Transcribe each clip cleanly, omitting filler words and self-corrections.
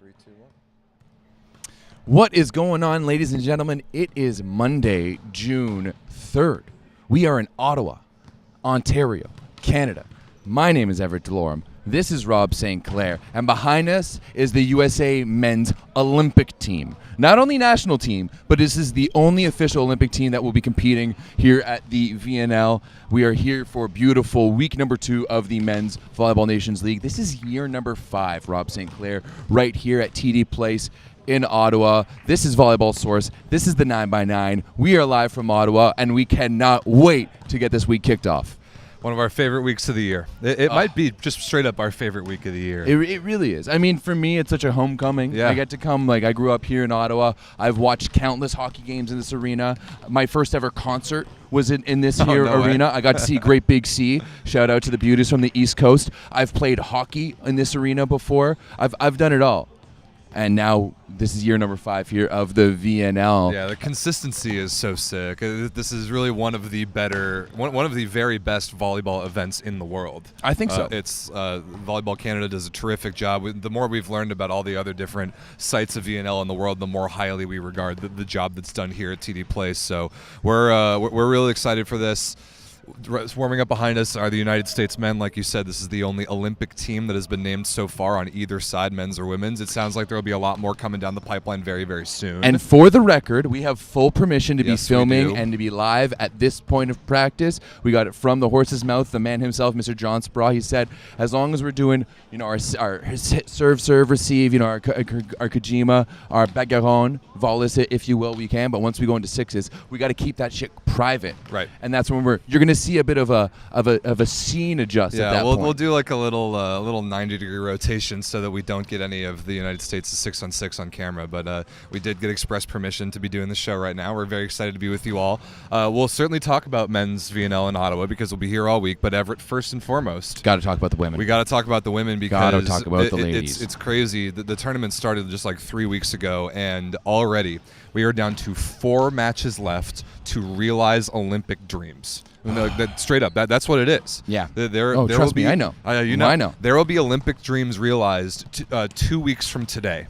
3, 2, 1. What is going on, ladies and gentlemen? It is Monday, June 3rd. We are in Ottawa, Ontario, Canada. My name is Everett Delorme. This is Rob St. Clair. And behind us is the USA men's Olympic team. Not only national team, but this is the only official Olympic team that will be competing here at the VNL. We are here for beautiful week number 2 of the Men's Volleyball Nations League. This is year number 5, Rob St. Clair, right here at TD Place in Ottawa. This is Volleyball Source. This is the 9x9. We are live from Ottawa, and we cannot wait to get this week kicked off. One of our favorite weeks of the year. It might be just straight up our favorite week of the year. It really is. I mean, for me, it's such a homecoming. Yeah. I get to come, I grew up here in Ottawa. I've watched countless hockey games in this arena. My first ever concert was in this arena. I got to see Great Big C. Shout out to the beauties from the East Coast. I've played hockey in this arena before. I've done it all. And now this is year number 5 here of the VNL. Yeah, the consistency is so sick. This is really one of the very best volleyball events in the world. I think so. It's Volleyball Canada does a terrific job. The more we've learned about all the other different sites of VNL in the world, the more highly we regard the job that's done here at TD Place. So we're really excited for this. Warming up behind us are the United States men. Like you said, this is the only Olympic team that has been named so far on either side, men's or women's. It sounds like there will be a lot more coming down the pipeline very, very soon. And for the record, we have full permission to be Yes, we filming do. and to be live at this point of practice. We got it from the horse's mouth, the man himself, Mr. John Spraw. He said, as long as we're doing, our serve, receive, our Kojima, our Bagaron, Volleys, if you will, we can. But once we go into sixes, we got to keep that shit private. Right. And that's when you're going to see a bit of a scene adjust at that point. We'll do like a little 90-degree rotation so that we don't get any of the United States 6-on-6 on camera. But we did get express permission to be doing the show right now. We're very excited to be with you all. We'll certainly talk about men's VNL in Ottawa because we'll be here all week. But Everett, first and foremost, Got to talk about the women. we got to talk about the women because Gotta talk about the ladies. It's crazy. The tournament started just like 3 weeks ago, and already we are down to 4 matches left to realize Olympic dreams. Straight up, that's what it is. Yeah. Trust me, I know. I know. There will be Olympic dreams realized 2 weeks from today.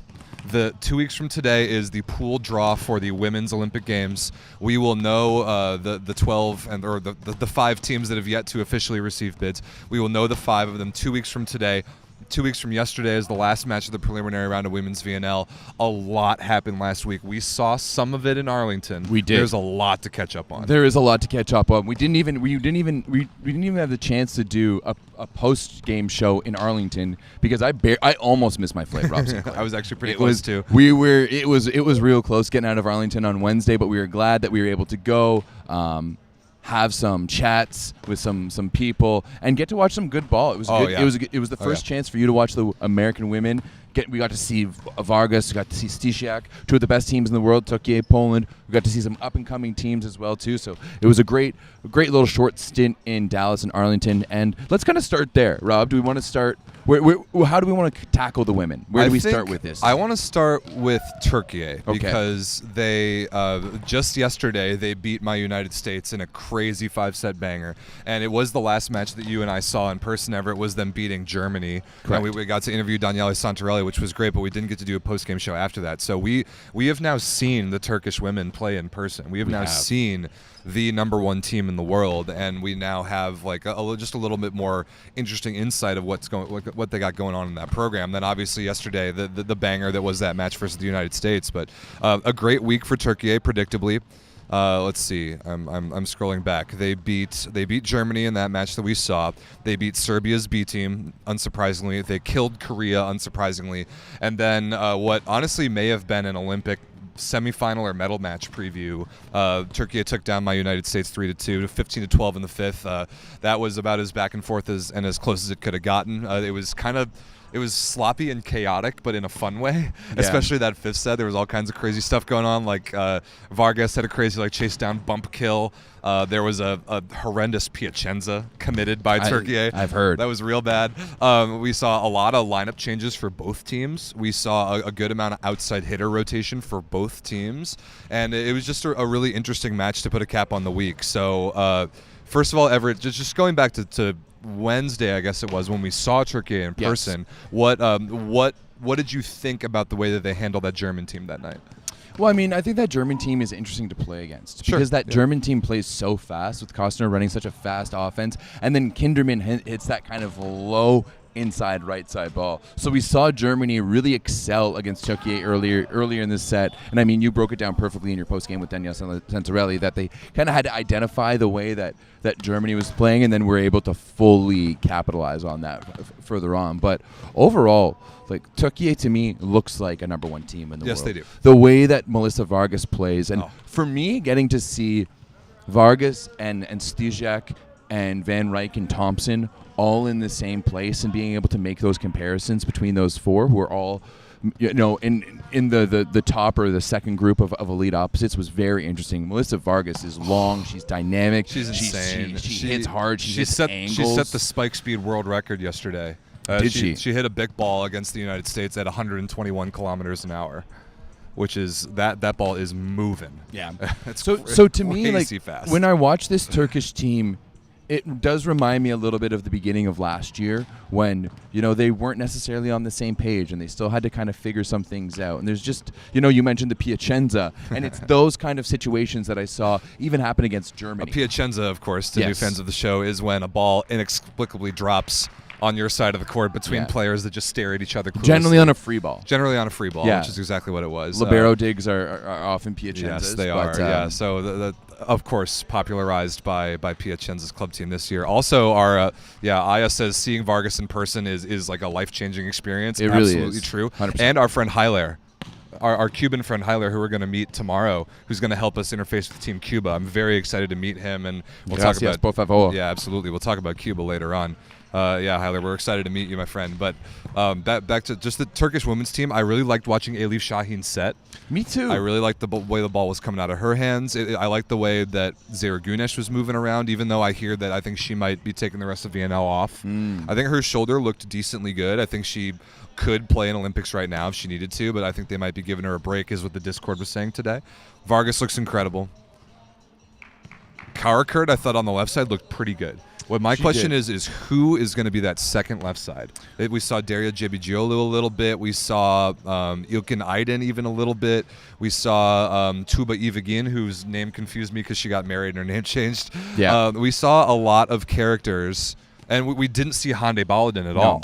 The 2 weeks from today is the pool draw for the Women's Olympic Games. We will know the 12 or the 5 teams that have yet to officially receive bids. We will know the 5 of them 2 weeks from today. 2 weeks from yesterday is the last match of the preliminary round of Women's VNL. A lot happened last week. We saw some of it in Arlington. We did. There's a lot to catch up on. There is a lot to catch up on. We didn't even have the chance to do a post game show in Arlington because I almost missed my flight, Rob. I was actually pretty close too. It was real close getting out of Arlington on Wednesday, but we were glad that we were able to go. Have some chats with some people and get to watch some good ball. It was good. Yeah. It was the first chance for you to watch the American women. We got to see Vargas, we got to see Stasiak, 2 of the best teams in the world, Turkey, Poland. We got to see some up and coming teams as well too. So it was a great little short stint in Dallas and Arlington. And let's kind of start there, Rob. Do we want to start? How do we want to tackle the women? Where do we start with this? I want to start with Turkey because they just yesterday they beat my United States in a crazy 5-set banger, and it was the last match that you and I saw in person. Everett was them beating Germany. Correct. And we got to interview Daniele Santarelli, which was great, but we didn't get to do a post-game show after that. So we have now seen the Turkish women play in person. We have seen the number 1 team in the world, and we now have like just a little bit more interesting insight of what they got going on in that program. Then obviously yesterday the banger that was that match versus the United States, but a great week for Turkey, predictably. Let's see. I'm scrolling back. They beat Germany in that match that we saw. They beat Serbia's B team, unsurprisingly. They killed Korea, unsurprisingly. And then what honestly may have been an Olympic semifinal or medal match preview. Turkey took down my United States 3-2 to 15-12 in the 5th. That was about as back and forth as close as it could have gotten. It was sloppy and chaotic, but in a fun way. Yeah. Especially that 5th set, there was all kinds of crazy stuff going on. Like Vargas had a crazy chase down bump kill. There was a horrendous Piacenza committed by Turkey. I've heard. That was real bad. We saw a lot of lineup changes for both teams. We saw a good amount of outside hitter rotation for both teams. And it was just a really interesting match to put a cap on the week. So first of all, Everett, just going back to Wednesday, I guess it was, when we saw Turkey in person, what what did you think about the way that they handled that German team that night? Well, I mean, I think that German team is interesting to play against Sure. because that German team plays so fast with Kostner running such a fast offense, and then Kinderman hits that kind of low inside right side ball. So we saw Germany really excel against Turkey earlier in this set. And I mean, you broke it down perfectly in your post game with Danielle Santarelli that they kind of had to identify the way that Germany was playing, and then we're able to fully capitalize on that further on. But overall, like, Turkey to me looks like a number one team in the world. Yes, they do. The way that Melissa Vargas plays, and for me, getting to see Vargas and Stizek and Van Rijk and Thompson all in the same place and being able to make those comparisons between those four who are all, you know, in the top or the second group of elite opposites was very interesting. Melissa Vargas is long, she's dynamic, she's insane. She hits hard, she set angles. the spike speed world record yesterday. Did she? She hit a big ball against the United States at 121 kilometers an hour, which is that ball is moving. Yeah. so to me, like, fast. when I watch this Turkish team, it does remind me a little bit of the beginning of last year when, you know, they weren't necessarily on the same page and they still had to kind of figure some things out. And there's just, you know, you mentioned the Piacenza, and it's those kind of situations that I saw even happen against Germany. Piacenza, of course, to new fans of the show, is when a ball inexplicably drops on your side of the court between players that just stare at each other cluelessly. Generally on a free ball, which is exactly what it was. Libero digs are often Piacenzas. Yes, they are. So the of course popularized by Piacenza's club team this year. Also, our Aya says seeing Vargas in person is like a life-changing experience. It Absolutely really is. True. 100%. And our friend Hilaire, our Cuban friend Hilaire, who we're going to meet tomorrow, who's going to help us interface with Team Cuba. I'm very excited to meet him, and we'll talk about. Por favor. Yeah, absolutely. We'll talk about Cuba later on. Hilaire, we're excited to meet you, my friend. But back to just the Turkish women's team, I really liked watching Elif Şahin's set. Me too. I really liked the way the ball was coming out of her hands. I liked the way that Zehra Güneş was moving around, even though I hear that I think she might be taking the rest of VNL off. I think her shoulder looked decently good. I think she could play in Olympics right now if she needed to, but I think they might be giving her a break, is what the Discord was saying today. Vargas looks incredible. Karakurt, I thought on the left side looked pretty good. What my question is who is going to be that second left side? We saw Daria Cebigiolu a little bit. We saw Ilkin Aydin even a little bit. We saw Tuba Ivagin, whose name confused me because she got married and her name changed. Yeah. We saw a lot of characters, and we didn't see Hande Baladin at all.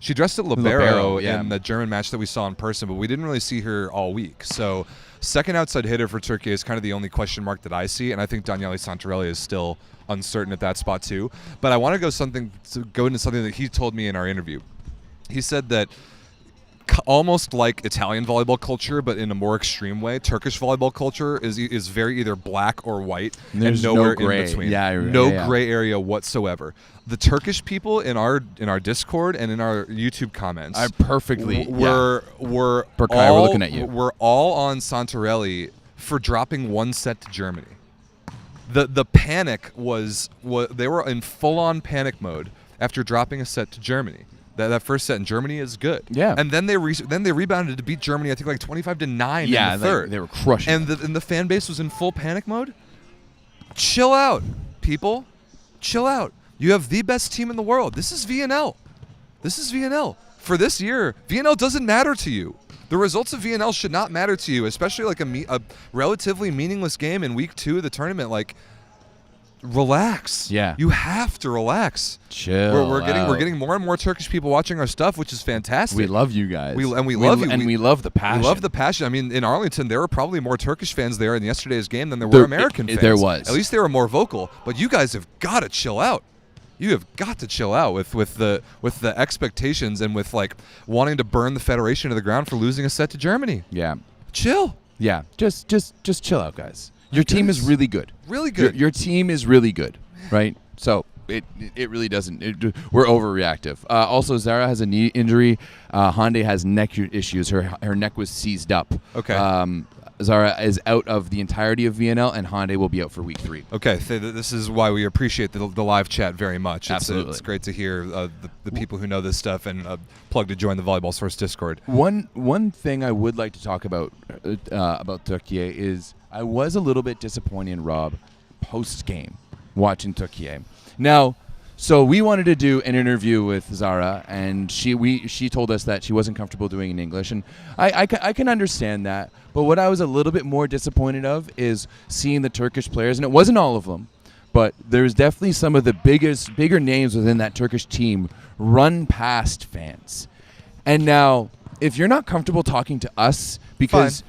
She dressed at Libero in the German match that we saw in person, but we didn't really see her all week. So second outside hitter for Turkey is kind of the only question mark that I see, and I think Daniele Santarelli is still uncertain at that spot too. But I want to go into something that he told me in our interview. He said that almost like Italian volleyball culture, but in a more extreme way, Turkish volleyball culture is very either black or white, and nowhere in between. No gray area whatsoever. The Turkish people in our Discord and in our YouTube comments are perfectly we're Berkay, we're looking at you. We're all on Santarelli for dropping one set to Germany. The panic was they were in full-on panic mode after dropping a set to Germany. That first set in Germany is good. Yeah. And then they rebounded to beat Germany, I think, like 25-9 in the third. They were crushing. And the fan base was in full panic mode. Chill out, people. Chill out. You have the best team in the world. This is VNL. For this year, VNL doesn't matter to you. The results of VNL should not matter to you, especially like a relatively meaningless game in week 2 of the tournament. Like, relax. Yeah. You have to relax. Chill. We're getting more and more Turkish people watching our stuff, which is fantastic. We love you guys. We love you. And we love the passion. We love the passion. I mean, in Arlington, there were probably more Turkish fans there in yesterday's game than there were American fans. There was. At least they were more vocal. But you guys have got to chill out. You have got to chill out with the expectations and with like wanting to burn the federation to the ground for losing a set to Germany. Yeah. Chill. Yeah. Just chill out, guys. Your team is really good. Really good. Your team is really good, right? So it really doesn't. We're overreactive. Also, Zara has a knee injury. Hande has neck issues. Her neck was seized up. Okay. Zara is out of the entirety of VNL, and Hande will be out for week 3. Okay, this is why we appreciate the live chat very much. Absolutely. It's great to hear the people who know this stuff and plug to join the Volleyball Source Discord. One thing I would like to talk about Turkey is I was a little bit disappointed in Rob post-game watching Turkey. Now, So we wanted to do an interview with Zara, and she told us that she wasn't comfortable doing it in English, and I can understand that. But what I was a little bit more disappointed of is seeing the Turkish players, and it wasn't all of them, but there's definitely some of the bigger names within that Turkish team run past fans. And now, if you're not comfortable talking to us because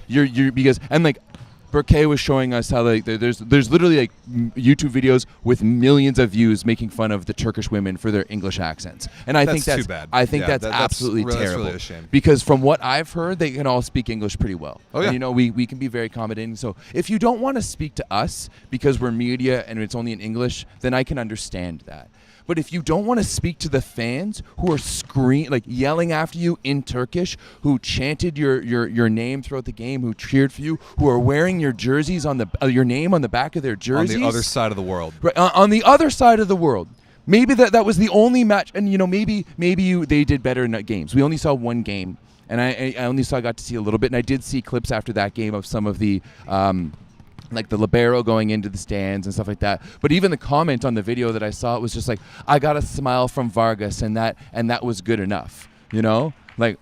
Burke was showing us how there's literally like YouTube videos with millions of views making fun of the Turkish women for their English accents, and I think that's too bad. I think that's absolutely terrible. That's really a shame. Because from what I've heard, they can all speak English pretty well. Oh yeah. And, we can be very accommodating. So if you don't want to speak to us because we're media and it's only in English, then I can understand that. But if you don't want to speak to the fans who are yelling after you in Turkish, who chanted your name throughout the game, who cheered for you, who are wearing your jerseys on your name on the back of their jerseys, on the other side of the world, right? On the other side of the world, maybe that was the only match, and maybe they did better in games. We only saw one game, and I got to see a little bit, and I did see clips after that game of some of the. Like the libero going into the stands and stuff like that. But even the comment on the video that I saw, it was just like, I got a smile from Vargas, and that was good enough. Like,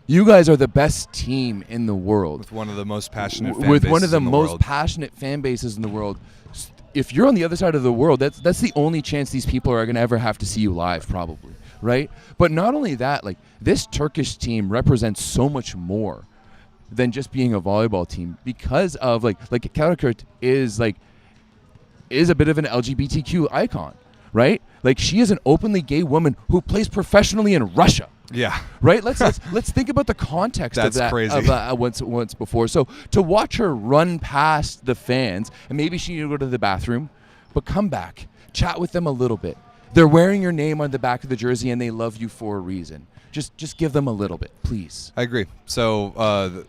you guys are the best team in the world. With one of the most passionate fan bases in the world. With one of the most passionate fan bases in the world. If you're on the other side of the world, that's the only chance these people are going to ever have to see you live, probably, right? But not only that, like, this Turkish team represents so much more than just being a volleyball team, because of like Karakurt is a bit of an LGBTQ icon, right? Like, she is an openly gay woman who plays professionally in Russia. Yeah. Right? Let's think about the context That's of that. crazy. Once before. So to watch her run past the fans, and maybe she needed to go to the bathroom, but come back, chat with them a little bit. They're wearing your name on the back of the jersey, and they love you for a reason. Just give them a little bit, please. I agree. So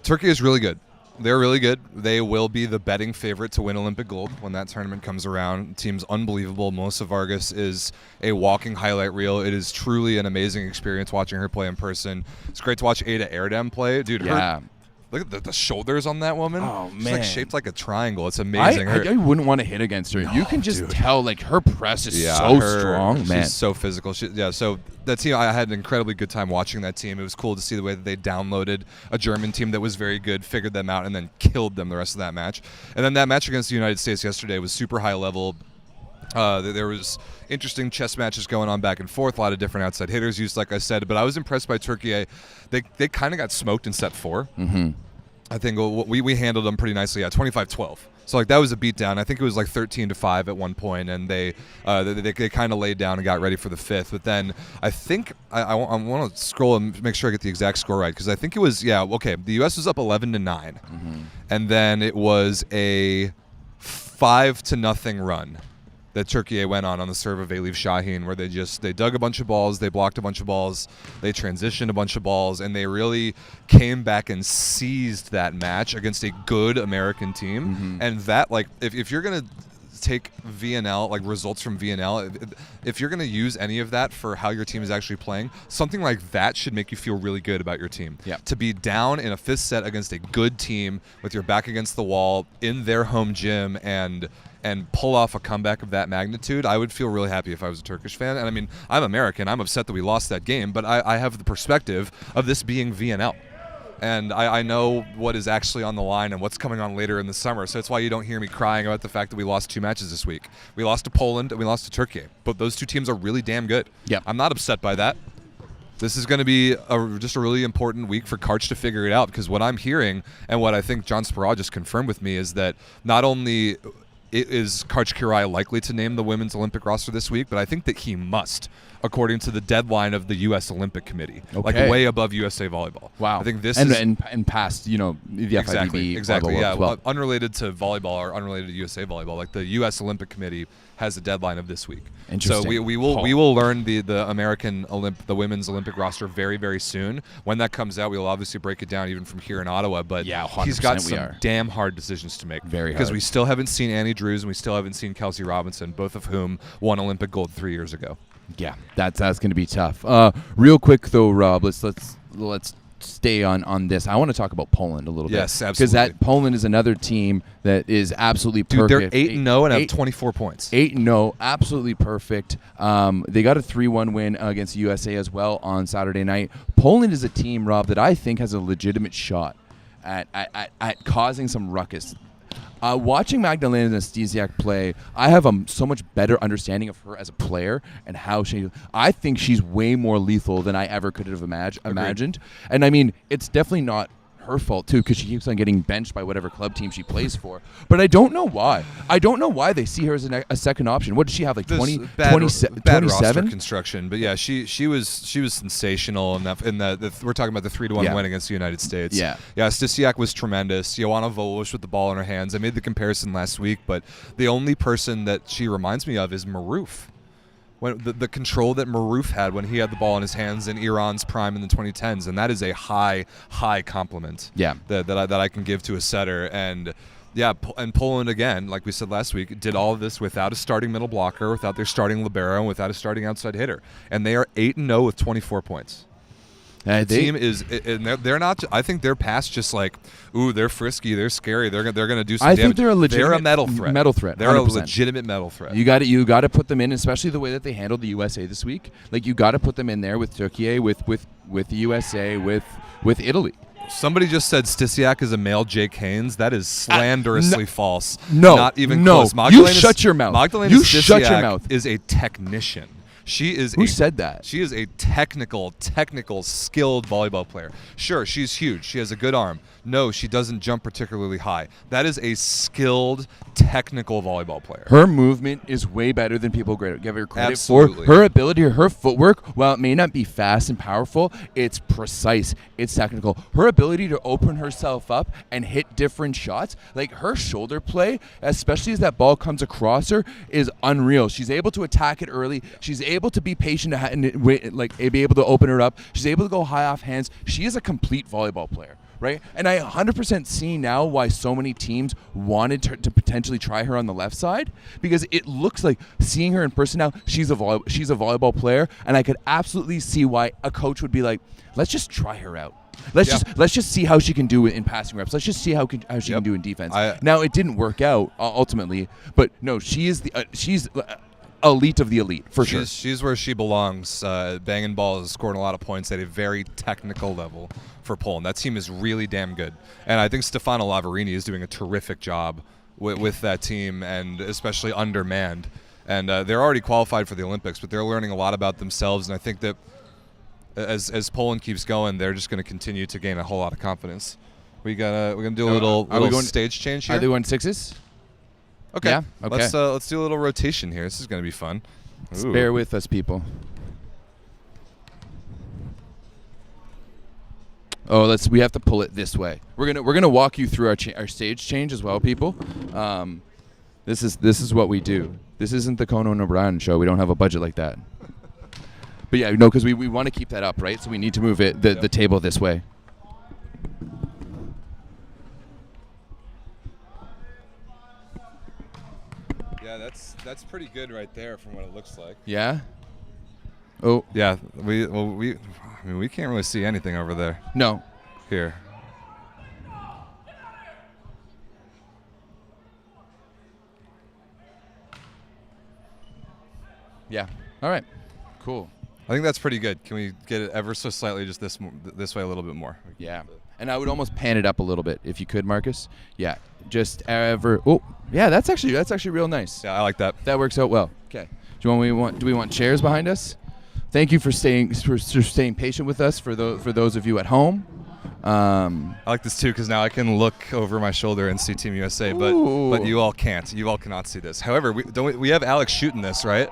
Turkey is really good. They're really good. They will be the betting favorite to win Olympic gold when that tournament comes around. The team's unbelievable. Melissa Vargas is a walking highlight reel. It is truly an amazing experience watching her play in person. It's great to watch Ada Erdem play. Dude, look at the shoulders on that woman. Oh, She's man. like shaped like a triangle. It's amazing. I wouldn't want to hit against her. No, you can just dude. tell, like, her press is so strong, man. She's so physical. So that team, I had an incredibly good time watching that team. It was cool to see the way that they downloaded a German team that was very good, figured them out, and then killed them the rest of that match. And then that match against the United States yesterday was super high level. There was interesting chess matches going on back and forth, a lot of different outside hitters used, like I said. But I was impressed by Turkey. They kind of got smoked in set 4. Mm-hmm. I think we handled them pretty nicely. 25-12. So like that was a beatdown. I think it was like 13-5 at one point, and they kind of laid down and got ready for the 5th. But then I think I want to scroll and make sure I get the exact score right, because I think it was the U.S. was up 11-9, and then it was a 5-0 run that Turkey went on the serve of Elif Şahin, where they dug a bunch of balls, they blocked a bunch of balls, they transitioned a bunch of balls, and they really came back and seized that match against a good American team. Mm-hmm. And that, like, if you're going to take VNL, like results from VNL, if you're going to use any of that for how your team is actually playing, something like that should make you feel really good about your team. Yep. To be down in a 5th set against a good team with your back against the wall in their home gym and pull off a comeback of that magnitude, I would feel really happy if I was a Turkish fan. And I mean, I'm American. I'm upset that we lost that game, but I have the perspective of this being VNL. And I know what is actually on the line and what's coming on later in the summer. So that's why you don't hear me crying about the fact that we lost 2 matches this week. We lost to Poland and we lost to Turkey. But those 2 teams are really damn good. Yep. I'm not upset by that. This is going to be just a really important week for Karch to figure it out, because what I'm hearing and what I think John Sparrow just confirmed with me is that not only is Karch Kirai likely to name the women's Olympic roster this week, but I think that he must, according to the deadline of the U.S. Olympic Committee, like way above USA Volleyball. Wow. I think this and past, the FIVB exactly, volleyball as well. Unrelated to volleyball or unrelated to USA Volleyball, like the U.S. Olympic Committee has a deadline of this week. Interesting. So we will learn the American the women's Olympic roster very, very soon. When that comes out, we will obviously break it down even from here in Ottawa. But he's got some damn hard decisions to make. Very hard. Because we still haven't seen Annie Drews and we still haven't seen Kelsey Robinson, both of whom won Olympic gold 3 years ago. Yeah, that's going to be tough. Real quick though, Rob, let's stay on this. I want to talk about Poland a little bit. Yes, because absolutely. Poland is another team that is absolutely Dude, perfect. they're 8-0 and have 24 points. 8-0, absolutely perfect. They got a 3-1 win against the USA as well on Saturday night. Poland is a team, Rob, that I think has a legitimate shot at causing some ruckus. Watching Magdalena Stesiak play, I have a so much better understanding of her as a player and how I think she's way more lethal than I ever could have imagined. And I mean, it's definitely not her fault too, because she keeps on getting benched by whatever club team she plays for. But I don't know why. I don't know why they see her as a second option. What does she have, like 27? Bad roster construction, but yeah, she was sensational in that we're talking about the 3-1 win against the United States. Yeah, Stesiak was tremendous. Joanna Volos with the ball in her hands. I made the comparison last week, but the only person that she reminds me of is Maroof. When the control that Maroof had when he had the ball in his hands in Iran's prime in the 2010s, and that is a high compliment. Yeah, that I can give to a setter. And yeah, and Poland again, like we said last week, did all of this without a starting middle blocker, without their starting libero, and without a starting outside hitter, and they are 8-0 with 24 points. The team is, and they're not. I think they're past just like, ooh, they're frisky, they're scary, they're going to do some damage. I think they're a legitimate They're a medal threat. They're 100%. a legitimate medal threat. You got to put them in, especially the way that they handled the USA this week. Like, you got to put them in there with Turkey, with the USA, with Italy. Somebody just said Stesiak is a male Jake Haynes. That is slanderously false. No, not even no. close. You shut your mouth. Magdalena You shut your mouth. is a technician. She is. Who said that? She is a technical, skilled volleyball player. Sure, she's huge. She has a good arm. No, she doesn't jump particularly high. That is a skilled, technical volleyball player. Her movement is way better than people give her credit Absolutely. for. Her ability, her footwork, while it may not be fast and powerful, it's precise, it's technical. Her ability to open herself up and hit different shots, like her shoulder play, especially as that ball comes across her, is unreal. She's able to attack it early. She's able to be patient and be able to open her up. She's able to go high off hands. She is a complete volleyball player. Right, and I 100% see now why so many teams wanted to potentially try her on the left side, because it looks like, seeing her in person now, she's a volleyball player, and I could absolutely see why a coach would be like, let's just try her out. Let's just see how she can do it in passing reps. Let's just see how she can do in defense. Now, it didn't work out ultimately, but no, she's elite of the elite for sure. She's where she belongs. Banging balls, scoring a lot of points at a very technical level for Poland. That team is really damn good, and I think Stefano Lavarini is doing a terrific job with that team, and especially undermanned. And they're already qualified for the Olympics, but they're learning a lot about themselves. And I think that as Poland keeps going, they're just going to continue to gain a whole lot of confidence. We're gonna do a little stage change here. Are they going sixes? Okay. Yeah. Okay. Let's do a little rotation here. This is going to be fun. Ooh. Bear with us, people. Oh, we have to pull it this way. We're gonna walk you through our stage change as well, people. This is what we do. This isn't the Conan O'Brien show. We don't have a budget like that. But yeah, no, because we want to keep that up, right? So we need to move the table this way. Yeah, that's pretty good right there from what it looks like. Yeah. Oh. Yeah. We can't really see anything over there. No. Here. Yeah. All right. Cool. I think that's pretty good. Can we get it ever so slightly just this way a little bit more? Yeah. And I would almost pan it up a little bit if you could, Marcus. Yeah. Just ever. Oh, yeah. That's actually real nice. Yeah, I like that. That works out well. Okay. Do we want chairs behind us? Thank you for staying patient with us. For those of you at home. I like this too because now I can look over my shoulder and see Team USA, but you all can't. You all cannot see this. However, we have Alex shooting this, right?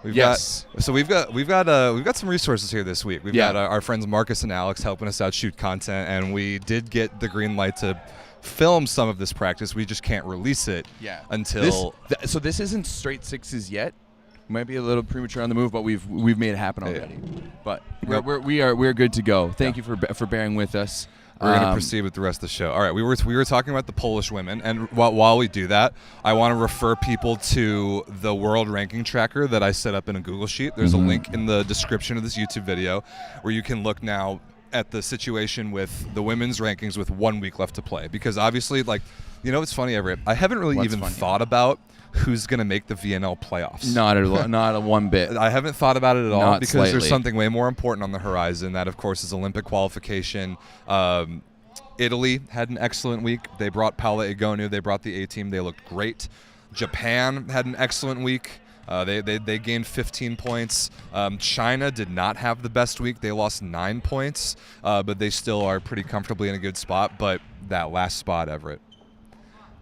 We've got some resources here this week. We've got our friends Marcus and Alex helping us out shoot content, and we did get the green light to film some of this practice. We just can't release it until. So this isn't straight sixes yet. Might be a little premature on the move, but we've made it happen already. Yeah. But we're good to go. Thank you for bearing with us. We're going to proceed with the rest of the show. All right, we were talking about the Polish women, and while we do that, I want to refer people to the world ranking tracker that I set up in a Google Sheet. There's a link in the description of this YouTube video where you can look now at the situation with the women's rankings with 1 week left to play, because obviously, like, it's funny, Everett. I haven't really thought about who's going to make the VNL playoffs. Not one bit. I haven't thought about it at all, Not because slightly. there's something way more important on the horizon. That, of course, is Olympic qualification. Italy had an excellent week. They brought Paola Egonu. They brought the A-team. They looked great. Japan had an excellent week. They gained 15 points. China did not have the best week. They lost 9 points, but they still are pretty comfortably in a good spot. But that last spot, Everett,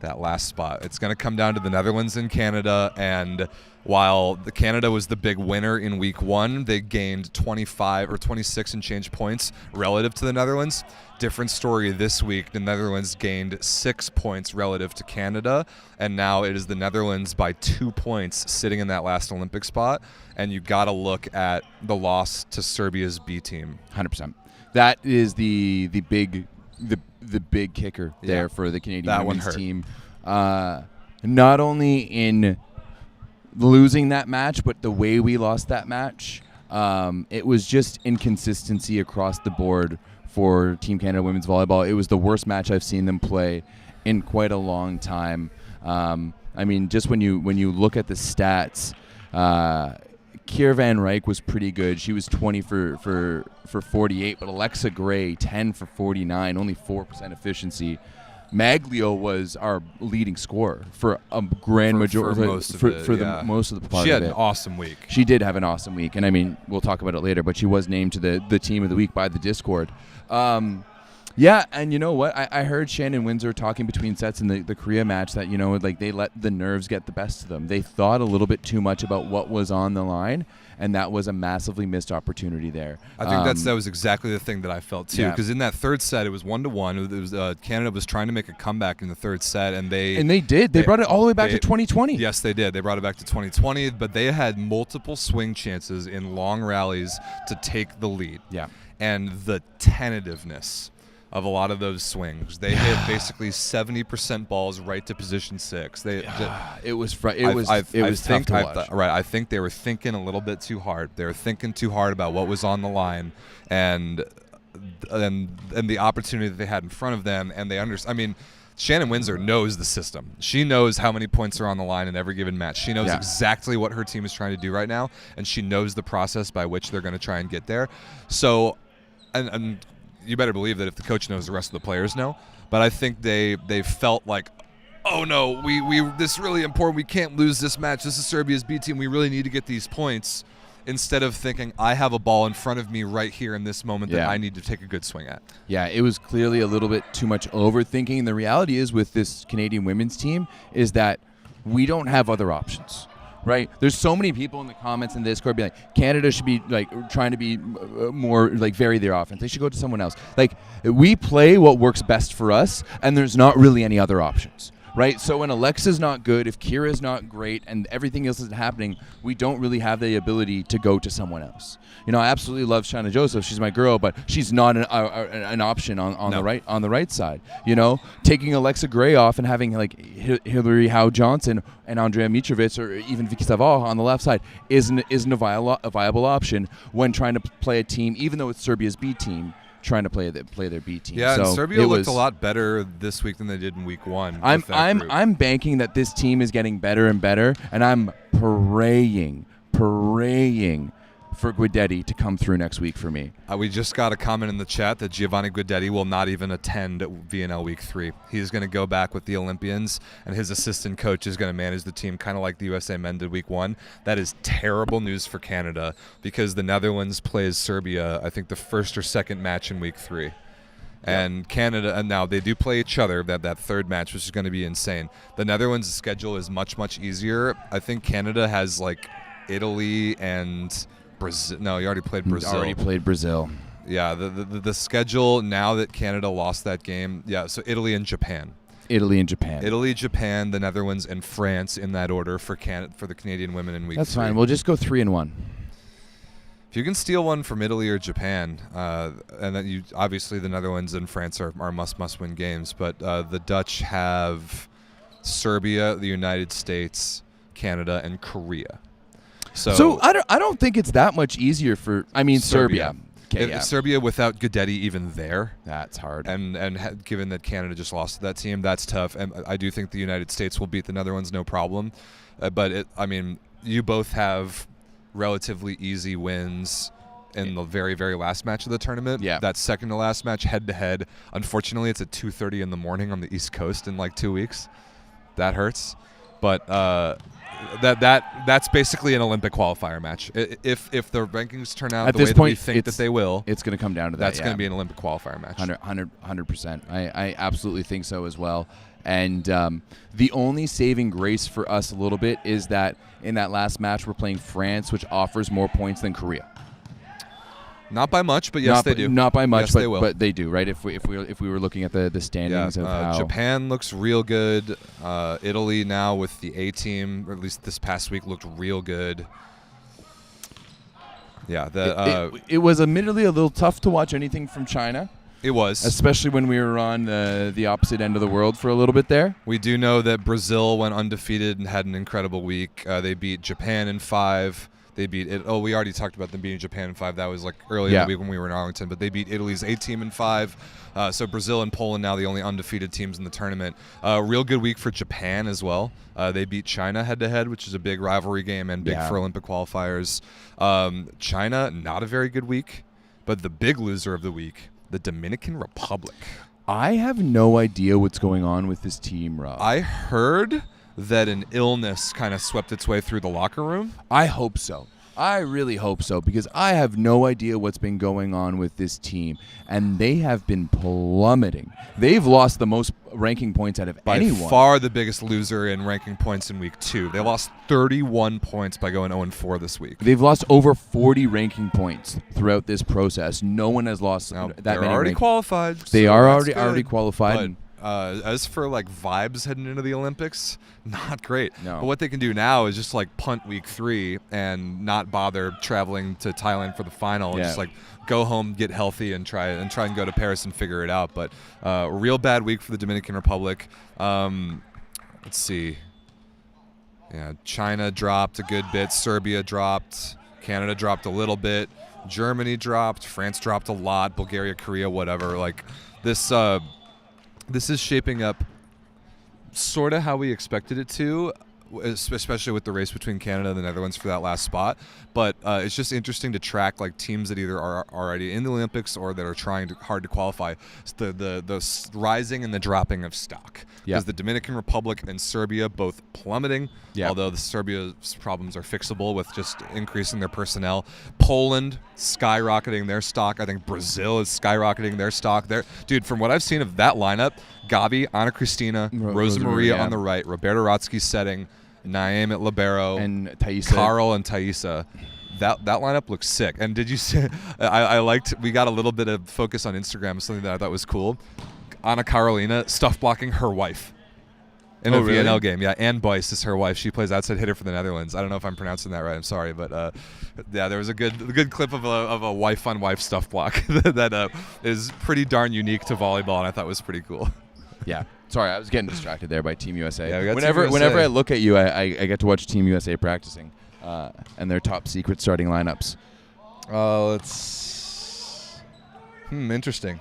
it's going to come down to the Netherlands and Canada. And while the Canada was the big winner in week 1, they gained 25 or 26 and change points relative to the Netherlands. Different story this week. The Netherlands gained 6 points relative to Canada, and now it is the Netherlands by 2 points sitting in that last Olympic spot. And you got to look at the loss to Serbia's B team. 100%. That is the big kicker there for the Canadian women's team. Not only in losing that match, but the way we lost that match. It was just inconsistency across the board for Team Canada Women's Volleyball. It was the worst match I've seen them play in quite a long time. I mean, just when you look at the stats, Kier Van Rijk was pretty good. She was 20 for 48, but Alexa Gray 10 for 49, only 4% efficiency. Maglio was our leading scorer for a grand majority most of the part. She had of an it. awesome week. She did have an awesome week, and I mean, we'll talk about it later. But she was named to the team of the week by the Discord. Yeah, and you know what? I heard Shannon Windsor talking between sets in the Korea match that, like, they let the nerves get the best of them. They thought a little bit too much about what was on the line, and that was a massively missed opportunity there. I think that was exactly the thing that I felt too, because in that third set it was 1-1. It was Canada was trying to make a comeback in the third set, and they did. They brought it all the way back to 2020. Yes, they did. They brought it back to 2020, but they had multiple swing chances in long rallies to take the lead. Yeah, and the tentativeness of a lot of those swings. They hit basically 70% balls right to position 6. It was tough to watch. I think they were thinking a little bit too hard. They were thinking too hard about what was on the line and the opportunity that they had in front of them. And Shannon Windsor knows the system. She knows how many points are on the line in every given match. She knows exactly what her team is trying to do right now, and she knows the process by which they're going to try and get there. So, and you better believe that if the coach knows, the rest of the players know. But I think they felt like, oh no, we this is really important. We can't lose this match. This is Serbia's B team. We really need to get these points. Instead of thinking, I have a ball in front of me right here in this moment that I need to take a good swing at. Yeah, it was clearly a little bit too much overthinking. The reality is with this Canadian women's team is that we don't have other options. Right, there's so many people in the comments in the Discord being like, Canada should be like trying to be more like vary their offense. They should go to someone else. Like, we play what works best for us, and there's not really any other options. Right, so when Alexa's not good, if Kira's not great, and everything else isn't happening, we don't really have the ability to go to someone else. I absolutely love Shanna Joseph. She's my girl, but she's not an option on the right side. Taking Alexa Gray off and having like Hillary Howe Johnson and Andrea Mitrovic or even Vicky Savall on the left side isn't a viable option when trying to play a team, even though it's Serbia's B team, trying to play their B team. Yeah, and Serbia looked a lot better this week than they did in week 1. I'm banking that this team is getting better and better, and I'm praying for Guidetti to come through next week for me. We just got a comment in the chat that Giovanni Guidetti will not even attend VNL Week 3. He's going to go back with the Olympians, and his assistant coach is going to manage the team, kind of like the USA men did Week 1. That is terrible news for Canada, because the Netherlands plays Serbia, I think, the first or second match in Week 3. And Canada, and now they do play each other, that third match, which is going to be insane. The Netherlands' schedule is much, much easier. I think Canada has, like, Italy and Brazil. No, you already played Brazil. Yeah, the schedule now that Canada lost that game. Yeah, so Italy and Japan, the Netherlands, and France in that order for the Canadian women in week 3. That's fine. We'll just go 3-1. If you can steal one from Italy or Japan, and then obviously the Netherlands and France are must-win games, but the Dutch have Serbia, the United States, Canada, and Korea. So I don't think it's that much easier for Serbia. Okay, yeah. Serbia without Gudetti even there, That's hard. and given that Canada just lost to that team, that's tough. And I do think the United States will beat the Netherlands, no problem. But you both have relatively easy wins in the very, very last match of the tournament. Yeah. That second to last match, head-to-head. Unfortunately, it's at 2:30 in the morning on the East Coast in like 2 weeks. That hurts. But that's basically an Olympic qualifier match. If the rankings turn out At the this way point, that we think that they will, it's going to come down to that. that's going to be an Olympic qualifier match. 100%. I absolutely think so as well. And the only saving grace for us a little bit is that in that last match we're playing France, which offers more points than Korea. Not by much, but yes, they do. Not by much, yes, but they will. But they do, right? If we were looking at the standings of how Japan looks real good. Italy now with the A team, or at least this past week, looked real good. Yeah, it was admittedly a little tough to watch anything from China. It was, especially when we were on the opposite end of the world for a little bit there. We do know that Brazil went undefeated and had an incredible week. They beat Japan in 5. They beat it. Oh, we already talked about them beating Japan in 5. That was like early in the week when we were in Arlington. But they beat Italy's A team in 5. So Brazil and Poland now the only undefeated teams in the tournament. Real good week for Japan as well. They beat China head-to-head, which is a big rivalry game and big for Olympic qualifiers. China, not a very good week. But the big loser of the week, the Dominican Republic. I have no idea what's going on with this team, Rob. I heard that an illness kind of swept its way through the locker room. I hope so. I really hope so, because I have no idea what's been going on with this team, and they have been plummeting. They've lost the most ranking points out of anyone. By far the biggest loser in ranking points in week 2. They lost 31 points by going 0-4 this week. They've lost over 40 ranking points throughout this process. No one has lost that many. They're already qualified. They are already qualified. But as for like vibes heading into the Olympics, not great. No. But what they can do now is just like punt week 3 and not bother traveling to Thailand for the final. And just like go home, get healthy, and try and go to Paris and figure it out. But a real bad week for the Dominican Republic. Let's see. Yeah, China dropped a good bit. Serbia dropped. Canada dropped a little bit. Germany dropped. France dropped a lot. Bulgaria, Korea, whatever. Like this. This is shaping up sort of how we expected it to, especially with the race between Canada and the Netherlands for that last spot. But it's just interesting to track like teams that either are already in the Olympics or that are trying hard to qualify. The rising and the dropping of stock. Because the Dominican Republic and Serbia both plummeting, although the Serbia's problems are fixable with just increasing their personnel. Poland skyrocketing their stock. I think Brazil is skyrocketing their stock. Dude, from what I've seen of that lineup, Gabi, Ana Cristina, Rosa Maria on the right, Roberta Rotsky setting, Naeem at libero, and Thaisa. Carl and Thaisa. That lineup looks sick. And did you see? I liked. We got a little bit of focus on Instagram, something that I thought was cool. Anna Carolina stuff blocking her wife in a VNL game. Yeah, Ann Boyce is her wife. She plays outside hitter for the Netherlands. I don't know if I'm pronouncing that right. I'm sorry, but there was a good clip of a wife on wife stuff block that is pretty darn unique to volleyball, and I thought was pretty cool. Yeah. Sorry, I was getting distracted there by Team USA. Yeah, whenever I look at you, I get to watch Team USA practicing and their top secret starting lineups. Interesting.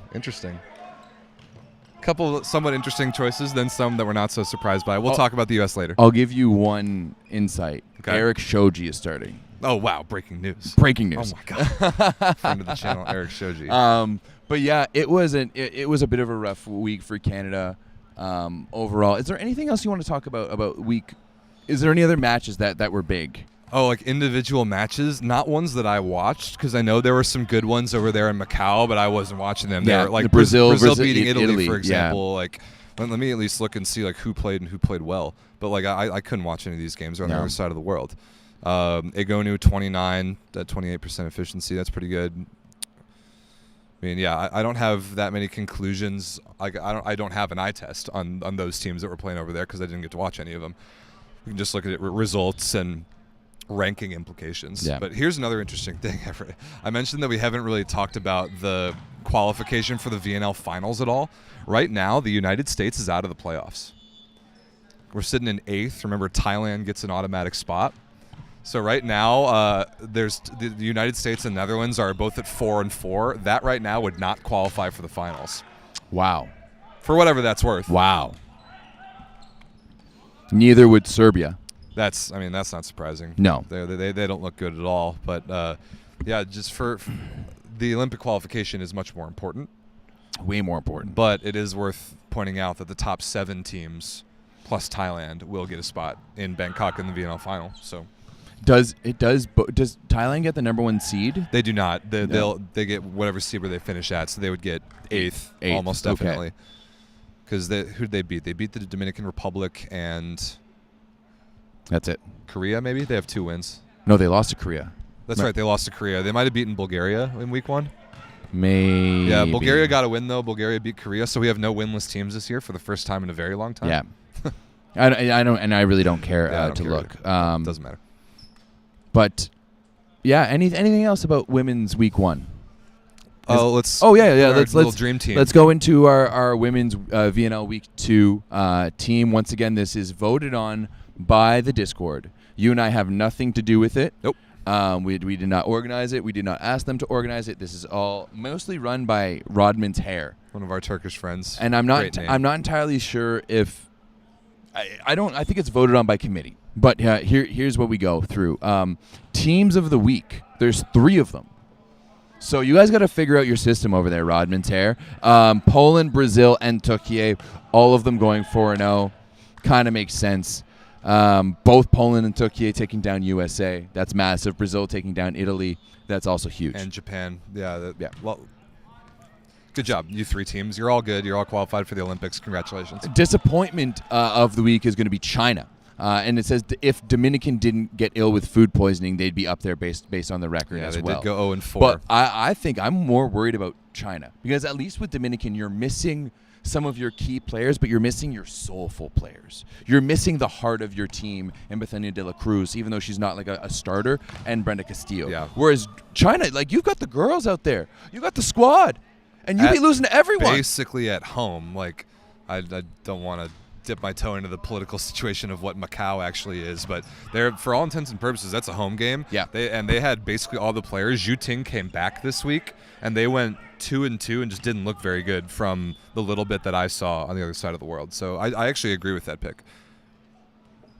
Couple somewhat interesting choices, then some that we're not so surprised by. We'll talk about the U.S. later. I'll give you one insight. Okay. Eric Shoji is starting. Oh, wow. Breaking news. Oh, my God. Friend of the channel, Eric Shoji. But, yeah, it was a bit of a rough week for Canada overall. Is there anything else you want to talk about week? Is there any other matches that were big? Oh, like individual matches, not ones that I watched, because I know there were some good ones over there in Macau, but I wasn't watching them. Yeah, they were like Brazil beating Italy, for example. Yeah. Like, let me at least look and see like who played and who played well. But like I couldn't watch any of these games. They're on the other side of the world. Egonu 29, that 28% efficiency. That's pretty good. I mean, yeah, I don't have that many conclusions. I don't have an eye test on those teams that were playing over there because I didn't get to watch any of them. You can just look at results and ranking implications. Yeah. But here's another interesting thing, Everett. I mentioned that we haven't really talked about the qualification for the VNL Finals at all. Right now, the United States is out of the playoffs. We're sitting in 8th. Remember, Thailand gets an automatic spot. So right now, there's the United States and Netherlands are both at 4-4. That right now would not qualify for the finals. Wow. For whatever that's worth. Wow. Neither would Serbia. That's not surprising. No. They don't look good at all. But yeah, just for the Olympic qualification is much more important. Way more important. But it is worth pointing out that the top 7 teams plus Thailand will get a spot in Bangkok in the VNL final. So. Does Thailand get the number 1 seed? They do not. They get whatever seed where they finish at, so they would get 8th. Almost definitely. Because who did they beat? They beat the Dominican Republic and that's it. Korea. Maybe they have 2 wins. No, they lost to Korea. That's right. They lost to Korea. They might have beaten Bulgaria in week 1. Maybe. Yeah, Bulgaria got a win though. Bulgaria beat Korea, so we have no winless teams this year for the first time in a very long time. Yeah. I don't, and I really don't care to look. Doesn't matter. But yeah, anything else about women's week 1? Let's Let's dream team. Let's go into our women's VNL week 2 team. Once again, this is voted on by the Discord. You and I have nothing to do with it. Nope. We did not organize it. We did not ask them to organize it. This is all mostly run by Rodman's Hair, one of our Turkish friends. And I'm not entirely sure if I think it's voted on by committee. But here's what we go through. Teams of the week. There's 3 of them. So you guys got to figure out your system over there, Rodman's Hair. Poland, Brazil, and Turkey, all of them going 4-0. Kind of makes sense. Both Poland and Turkey taking down USA. That's massive. Brazil taking down Italy. That's also huge. And Japan. Yeah. Well, good job, you 3 teams. You're all good. You're all qualified for the Olympics. Congratulations. Disappointment of the week is going to be China. And it says if Dominican didn't get ill with food poisoning, they'd be up there based on the record as well. Yeah, they did go 0-4. But I think I'm more worried about China because at least with Dominican, you're missing some of your key players, but you're missing your soulful players. You're missing the heart of your team in Bethania de la Cruz, even though she's not like a starter, and Brenda Castillo. Yeah. Whereas China, like you've got the girls out there, you got the squad, and you'd be losing to everyone. Basically at home, like I don't want to dip my toe into the political situation of what Macau actually is, but they're, for all intents and purposes, that's a home game. Yeah. They had basically all the players. Yu Ting came back this week, and they went 2-2 and just didn't look very good from the little bit that I saw on the other side of the world. So I actually agree with that pick.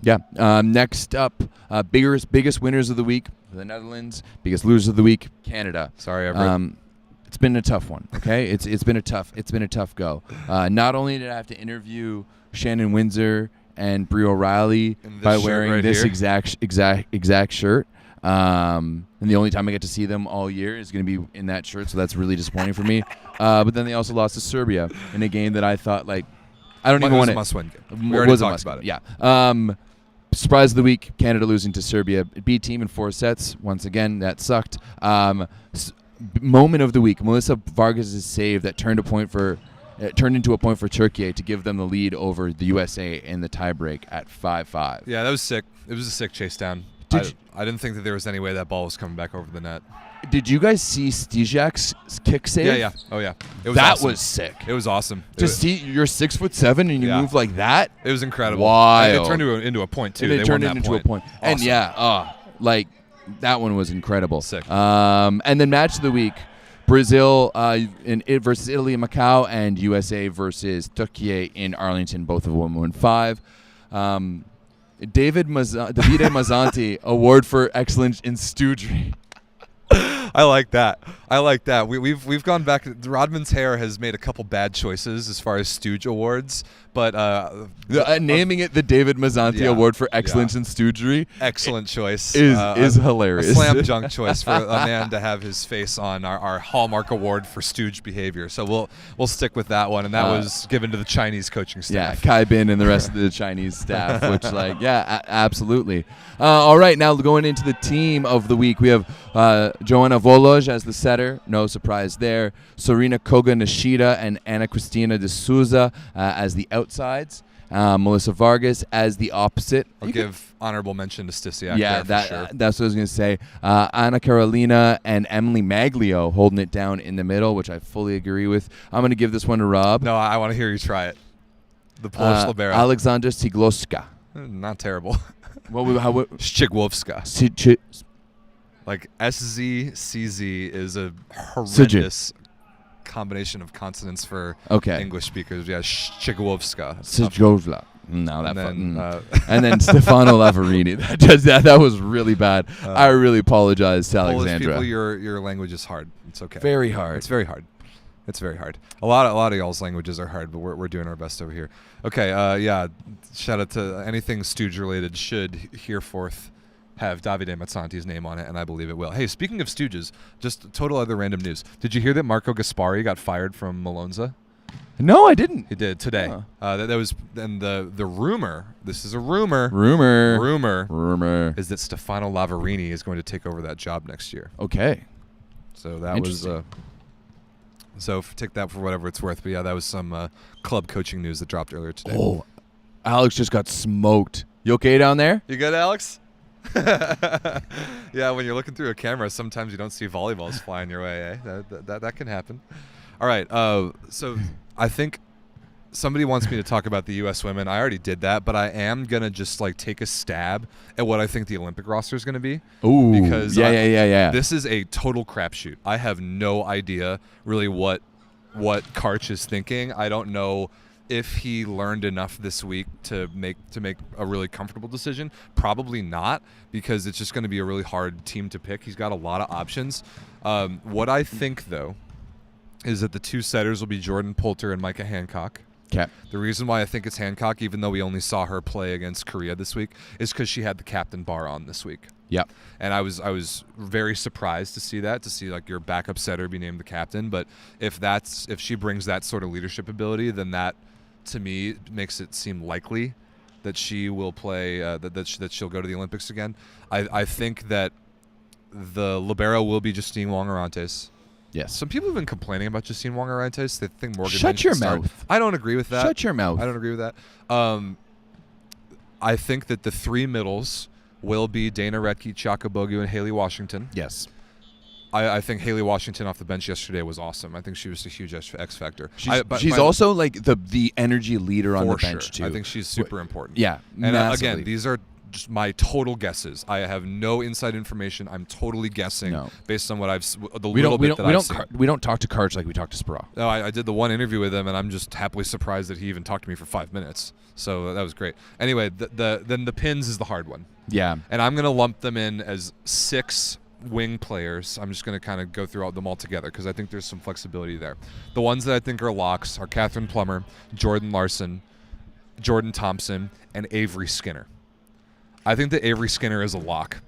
Yeah. Next up, biggest winners of the week, the Netherlands. Biggest losers of the week, Canada. Sorry, Everett. It's been a tough one. Okay, it's been a tough go. Not only did I have to interview Shannon Windsor and Brie O'Reilly by wearing this exact shirt. And the only time I get to see them all year is going to be in that shirt, so that's really disappointing for me. But then they also lost to Serbia in a game that I thought, like, I don't even want to. It was a must-win game. We already talked about it. Yeah. Surprise of the week, Canada losing to Serbia. B team in 4 sets. Once again, that sucked. Moment of the week, Melissa Vargas' save that turned into a point for Turkey to give them the lead over the USA in the tiebreak at 5-5. Yeah, that was sick. It was a sick chase down. I didn't think that there was any way that ball was coming back over the net. Did you guys see Stijak's kick save? Yeah. Oh, yeah. That was sick. It was awesome. See, you're 6'7" and you move like that. It was incredible. Wild. It turned into a point, too. They turned it into a point. Awesome. And that one was incredible. Sick. And then match of the week, Brazil versus Italy in Macau, and USA versus Turkey in Arlington. Both of them won 5. Davide Mazzanti Award for Excellence in Stoogery. I like that. We've gone back. Rodman's Hair has made a couple bad choices as far as Stooge awards, but naming it the David Mazzanti Award for Excellence in Stoogery, excellent choice, is hilarious. A slam dunk choice for a man to have his face on our Hallmark Award for Stooge behavior. So we'll stick with that one, and that was given to the Chinese coaching staff. Yeah, Kai Bin and the rest of the Chinese staff, which absolutely. All right, now going into the team of the week, we have Joanna Voloj as the setter, no surprise there. Sorina Koga Nishida and Ana Cristina de Souza as the outsides. Melissa Vargas as the opposite. I'll give honorable mention to Stisiak. Yeah, there for sure. That's what I was going to say. Anna Carolina and Emily Maglio holding it down in the middle, which I fully agree with. I'm going to give this one to Rob. No, I want to hear you try it. The Polish libero. Alexandra Sigloska Not terrible. What? Szczygłowska. Like SZCZ is a horrendous combination of consonants for English speakers. Yeah, Szczygłowska. Szczygłowska. No, that and then Stefano Lavarini. That was really bad. I really apologize to Alexandra. Polish people, your language is hard. It's okay. Very hard. It's very hard. It's very hard. A lot of y'all's languages are hard, but we're doing our best over here. Okay, yeah. Shout out to anything Stooge related should hereforth have Davide Mazzanti's name on it, and I believe it will. Hey, speaking of Stooges, just total other random news. Did you hear that Marco Gaspari got fired from Malonza? No, I didn't. He did today. That was, and the rumor. This is a rumor. Rumor is that Stefano Lavarini is going to take over that job next year. Okay. So that was. So take that for whatever it's worth. But yeah, that was some club coaching news that dropped earlier today. Oh, Alex just got smoked. You okay down there? You good, Alex? Yeah, when you're looking through a camera, sometimes you don't see volleyballs flying your way. That can happen. All right. So I think somebody wants me to talk about the U.S. women. I already did that, but I am gonna just like take a stab at what I think the Olympic roster is gonna be. Ooh, because yeah. This is a total crapshoot. I have no idea really what Karch is thinking. I don't know if he learned enough this week to make a really comfortable decision. Probably not, because it's just going to be a really hard team to pick. He's got a lot of options. What I think, though, is that the two setters will be Jordan Poulter and Micah Hancock. Okay. The reason why I think it's Hancock, even though we only saw her play against Korea this week, is because she had the captain bar on this week. Yep. And I was very surprised to see like your backup setter be named the captain. But if she brings that sort of leadership ability, then that, to me, makes it seem likely that she will play, that she'll go to the Olympics again. I think that the libero will be Justine Wong-Orantes. Yes. Some people have been complaining about Justine Wong-Orantes. They think Morgan. Shut your mouth. I don't agree with that. Shut your mouth. I don't agree with that. I think that the three middles will be Dana Retke, Chaka Bogu, and Haley Washington. Yes. I think Haley Washington off the bench yesterday was awesome. I think she was a huge X factor. She's also like the energy leader on the bench too. I think she's super important. Yeah, and again, these are just my total guesses. I have no inside information. I'm totally guessing based on what I've we don't talk to Karch like we talk to Sproul. No, I did the one interview with him, and I'm just happily surprised that he even talked to me for 5 minutes. So that was great. Anyway, then the pins is the hard one. Yeah, and I'm gonna lump them in as 6 wing players. I'm just going to kind of go through them all together because I think there's some flexibility there. The ones that I think are locks are Catherine Plummer, Jordan Larson, Jordan Thompson, and Avery Skinner. I think that Avery Skinner is a lock.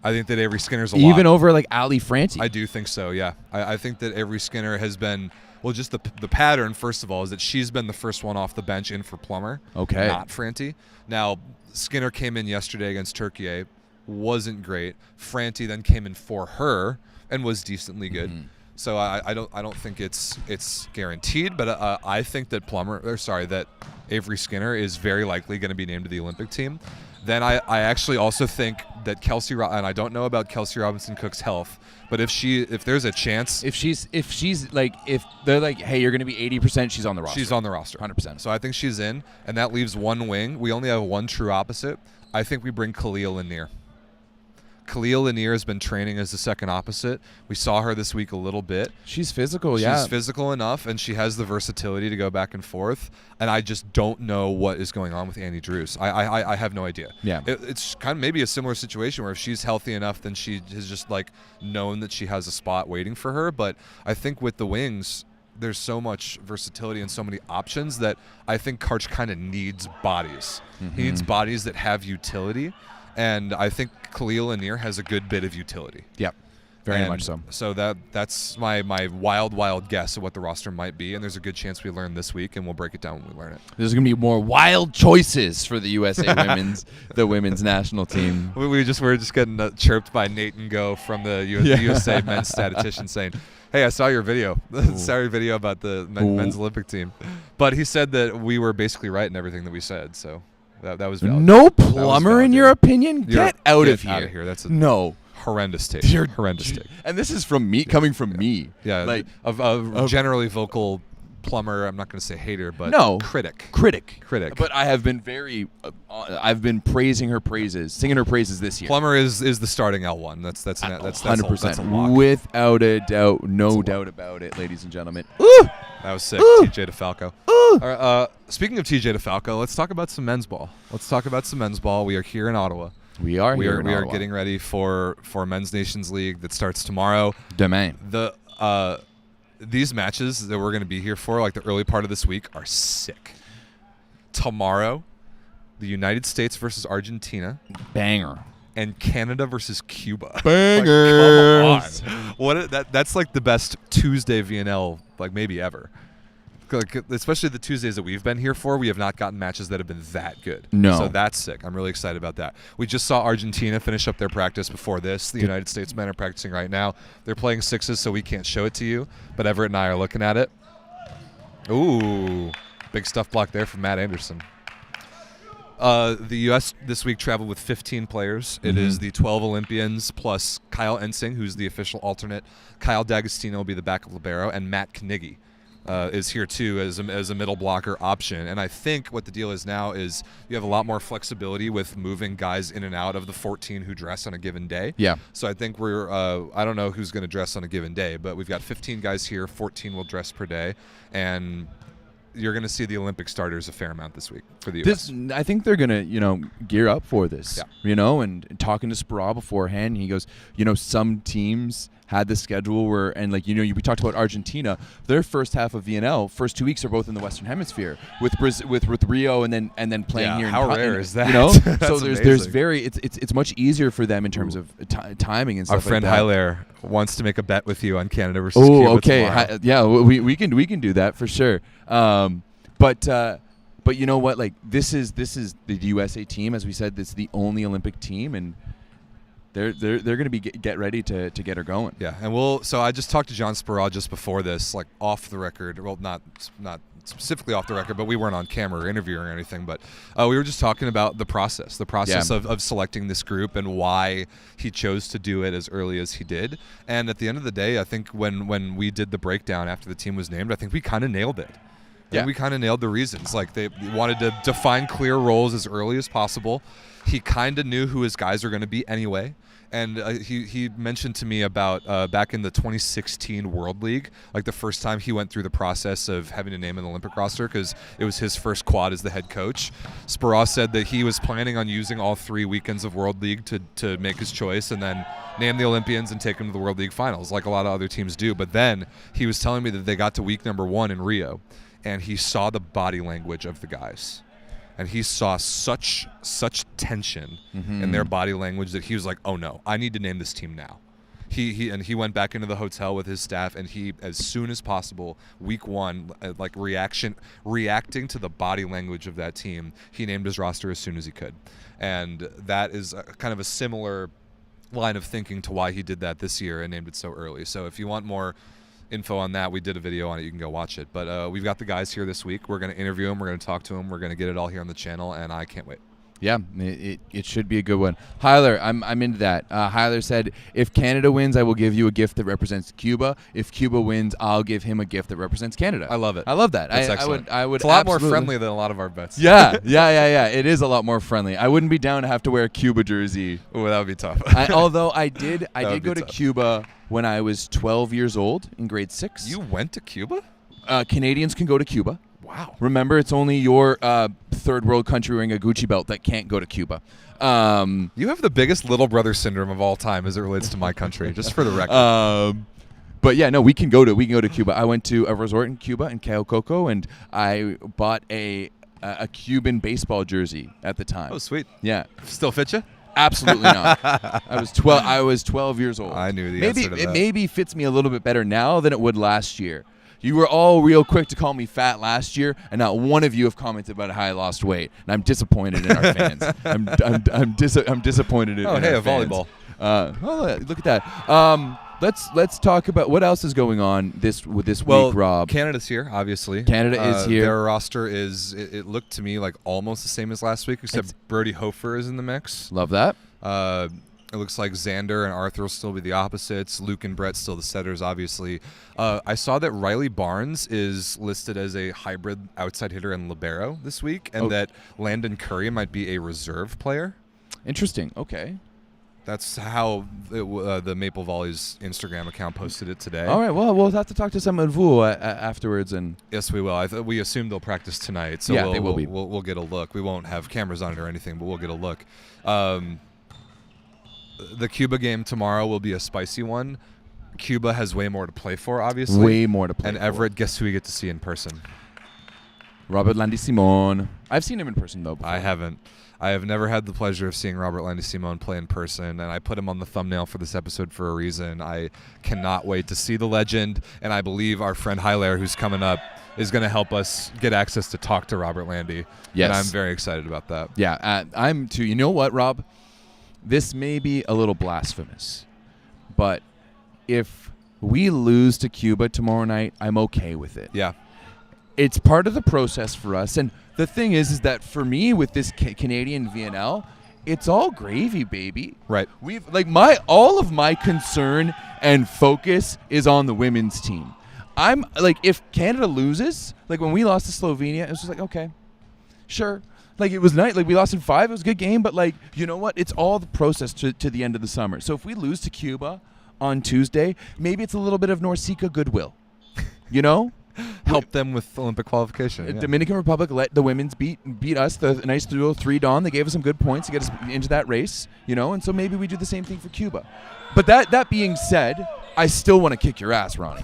Even over like Ali Franti. I do think so, yeah. I think that Avery Skinner has been, well, just the pattern, first of all, is that she's been the first one off the bench in for Plummer, not Franti. Now, Skinner came in yesterday against Turkey, wasn't great. Franti then came in for her and was decently good. Mm-hmm. So I don't think it's guaranteed, but I think that that Avery Skinner is very likely going to be named to the Olympic team. Then I actually also think that and I don't know about Kelsey Robinson-Cook's health, but if there's a chance, if they're like, hey, you're going to be 80%, she's on the roster. She's on the roster, 100%. So I think she's in, and that leaves one wing. We only have one true opposite. I think we bring Khalil Lanier. Khalil Lanier has been training as the second opposite. We saw her this week a little bit. She's physical, yeah. She's physical enough, and she has the versatility to go back and forth. And I just don't know what is going on with Annie Drews. I have no idea. Yeah. It's kind of maybe a similar situation where if she's healthy enough, then she has just like known that she has a spot waiting for her. But I think with the wings, there's so much versatility and so many options that I think Karch kind of needs bodies. Mm-hmm. He needs bodies that have utility. And I think Khalil Lanier has a good bit of utility. Yep, very much so. So that's my wild guess of what the roster might be, and there's a good chance we learn this week, and we'll break it down when we learn it. There's going to be more wild choices for the USA women's national team. We're just getting chirped by Nate and Go from the USA men's statistician saying, hey, I saw your video. Saw your video about the men's Olympic team. But he said that we were basically right in everything that we said, so that was valid. No Plummer, in your opinion? Get out of here. That's a horrendous take. Horrendous take. And this is from me, coming from me. Yeah, like a generally vocal plumber. I'm not going to say hater, but critic. Critic. But I have been I've been praising her praises, singing her praises this year. Plummer is the starting L1. That's 100%. That's a lock. Without a doubt, no doubt about it, ladies and gentlemen. Ooh! That was sick, TJ DeFalco. All right, speaking of TJ DeFalco, let's talk about some men's ball. We are here in Ottawa. We are getting ready for Men's Nations League that starts tomorrow. Domain. These matches that we're going to be here for, like the early part of this week, are sick. Tomorrow, the United States versus Argentina. Banger. And Canada versus Cuba. Bangers. Like, that's like the best Tuesday VNL, like maybe ever. Like, especially the Tuesdays that we've been here for, we have not gotten matches that have been that good. No. So that's sick. I'm really excited about that. We just saw Argentina finish up their practice before this. The United States men are practicing right now. They're playing sixes, so we can't show it to you. But Everett and I are looking at it. Ooh, big stuff block there from Matt Anderson. The U.S. this week traveled with 15 players. It is the 12 Olympians plus Kyle Ensing, who's the official alternate. Kyle D'Agostino will be the backup libero, and Matt Knigge is here too as a middle blocker option. And I think what the deal is now is you have a lot more flexibility with moving guys in and out of the 14 who dress on a given day. Yeah. So I think we're I don't know who's going to dress on a given day, but we've got 15 guys here, 14 will dress per day, and you're going to see the Olympic starters a fair amount this week for the U.S. I think they're going to, gear up for this. Yeah. And talking to Sparrow beforehand, he goes, some teams had the schedule where, and we talked about Argentina, their first half of VNL, first 2 weeks are both in the Western Hemisphere with Rio and then playing here. How rare is that? So there's it's much easier for them in terms of timing and stuff. Our friend like that. Hilaire wants to make a bet with you on Canada versus Cuba. Okay. Tomorrow. We can do that for sure. But you know what? Like this is the USA team, as we said. It's the only Olympic team, and they're going to be get ready to get her going. Yeah, and so I just talked to John Sparrow just before this, like off the record. Well, not specifically off the record, but we weren't on camera or interviewing or anything. But we were just talking about the process of selecting this group and why he chose to do it as early as he did. And at the end of the day, I think when we did the breakdown after the team was named, I think we kind of nailed it. Yeah. We kind of nailed the reasons. Like they wanted to define clear roles as early as possible. He kind of knew who his guys are going to be anyway. And he mentioned to me about back in the 2016 World League, like the first time he went through the process of having to name an Olympic roster because it was his first quad as the head coach. Sparrow said that he was planning on using all 3 weekends of World League to make his choice and then name the Olympians and take them to the World League Finals like a lot of other teams do. But then he was telling me that they got to week number 1 in Rio, and he saw the body language of the guys. And he saw such tension in their body language that he was like, "Oh no, I need to name this team now." He went back into the hotel with his staff, and he, as soon as possible, week 1, like reacting to the body language of that team, he named his roster as soon as he could. And that is kind of a similar line of thinking to why he did that this year and named it so early. So if you want more info on that, we did a video on it. You can go watch it. But we've got the guys here this week. We're going to interview them. We're going to talk to them. We're going to get it all here on the channel, and I can't wait. Yeah, it should be a good one. Hilaire, I'm into that. Hilaire said, if Canada wins, I will give you a gift that represents Cuba. If Cuba wins, I'll give him a gift that represents Canada. I love it. I love that. That's excellent. I would it's a lot more friendly than a lot of our bets. Yeah. It is a lot more friendly. I wouldn't be down to have to wear a Cuba jersey. Ooh, that would be tough. Although I did go to Cuba when I was 12 years old in grade 6. You went to Cuba? Canadians can go to Cuba. Wow. Remember, it's only your third world country wearing a Gucci belt that can't go to Cuba. You have the biggest little brother syndrome of all time as it relates to my country, just for the record. But yeah, no, we can go to Cuba. I went to a resort in Cuba in Cayo Coco, and I bought a Cuban baseball jersey at the time. Oh, sweet. Yeah. Still fit you? Absolutely not. I was 12 years old. I knew the answer to that. It maybe fits me a little bit better now than it would last year. You were all real quick to call me fat last year, and not one of you have commented about how I lost weight. And I'm disappointed in our fans. I'm disappointed in our fans. Volleyball. Look at that. Let's talk about what else is going on this week, Rob. Canada's here, obviously. Canada is here. Their roster is, it looked to me like almost the same as last week, except Brody Hofer is in the mix. Love that. It looks like Xander and Arthur will still be the opposites. Luke and Brett still the setters, obviously. I saw that Riley Barnes is listed as a hybrid outside hitter and libero this week, and that Landon Curry might be a reserve player. Interesting. Okay. That's how the Maple Volley's Instagram account posted it today. All right. Well, we'll have to talk to some of you afterwards. And yes, we will. We assume they'll practice tonight, so they will be. We'll get a look. We won't have cameras on it or anything, but we'll get a look. The Cuba game tomorrow will be a spicy one. Cuba has way more to play for, obviously. Way more to play for. And Everett, guess who we get to see in person? Robert Landis-Simon. I've seen him in person, though, before. I haven't. I have never had the pleasure of seeing Robert Landis-Simon play in person, and I put him on the thumbnail for this episode for a reason. I cannot wait to see the legend, and I believe our friend Hilaire, who's coming up, is going to help us get access to talk to Robert Landy. Yes. And I'm very excited about that. Yeah, I'm too. You know what, Rob? This may be a little blasphemous, but if we lose to Cuba tomorrow night, I'm okay with it. Yeah. It's part of the process for us. And the thing is that for me with this Canadian VNL, it's all gravy, baby. Right. We've all of my concern and focus is on the women's team. I'm like, if Canada loses, like when we lost to Slovenia, it was just like, okay, sure. Like, it was nice. Like, we lost in 5. It was a good game. But, like, you know what? It's all the process to the end of the summer. So if we lose to Cuba on Tuesday, maybe it's a little bit of Norseca goodwill. You know? Help them with Olympic qualification. Yeah. Dominican Republic let the women's beat us. The nice 3-0 They gave us some good points to get us into that race. You know? And so maybe we do the same thing for Cuba. But that being said, I still want to kick your ass, Ronnie.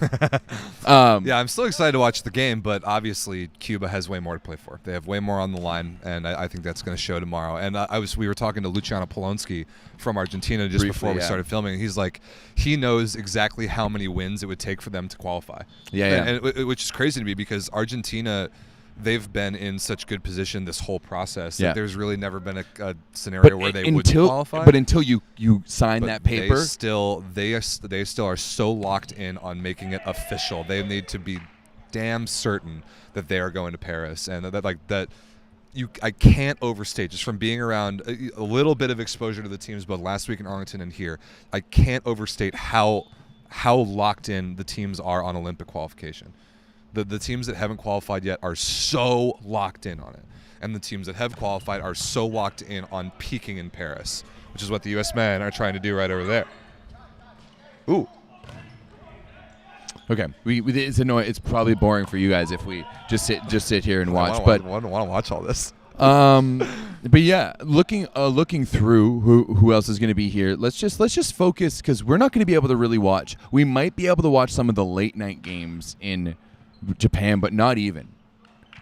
Yeah, I'm still excited to watch the game, but obviously Cuba has way more to play for. They have way more on the line, and I think that's going to show tomorrow. And we were talking to Luciano Polonsky from Argentina just Briefly, before we started filming. He's like, he knows exactly how many wins it would take for them to qualify. Yeah. Which is crazy to me because Argentina, they've been in such good position this whole process. Yeah. That there's really never been a scenario where they wouldn't qualify. But until you sign that paper, they still are so locked in on making it official. They need to be damn certain that they are going to Paris, and I can't overstate, just from being around a little bit of exposure to the teams both last week in Arlington and here. I can't overstate how locked in the teams are on Olympic qualification. The teams that haven't qualified yet are so locked in on it. And the teams that have qualified are so locked in on peaking in Paris, which is what the U.S. men are trying to do right over there. Ooh. Okay, it's annoying. It's probably boring for you guys if we just sit here and watch. I want to watch all this. But yeah, looking through who else is going to be here. Let's just focus because we're not going to be able to really watch. We might be able to watch some of the late night games in Japan, but not even.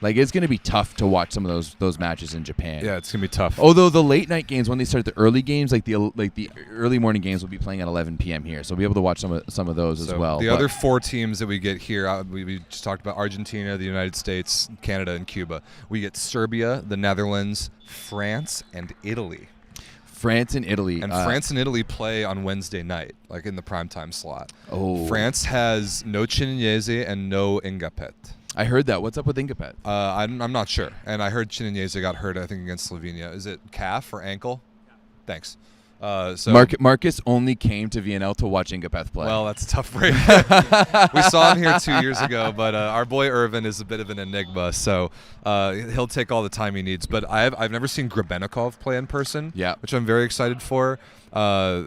Like, it's going to be tough to watch some of those matches in Japan. Yeah, it's going to be tough. Although the late night games, when they start the early games, like the early morning games, will be playing at 11 p.m. here, so we'll be able to watch some of those as well. The other 4 teams that we get here, we just talked about Argentina, the United States, Canada, and Cuba. We get Serbia, the Netherlands, France, and Italy. France and Italy. And France and Italy play on Wednesday night, like in the primetime slot. Oh. France has no Chinese and no Ingapet. I heard that. What's up with Ingapet? I'm not sure. And I heard Chinese got hurt, I think, against Slovenia. Is it calf or ankle? Thanks. So Marcus only came to VNL to watch Ingapeth play. Well, that's a tough break. We saw him here 2 years ago, but our boy Irvin is a bit of an enigma, so he'll take all the time he needs. But I've never seen Grebenikov play in person, which I'm very excited for. I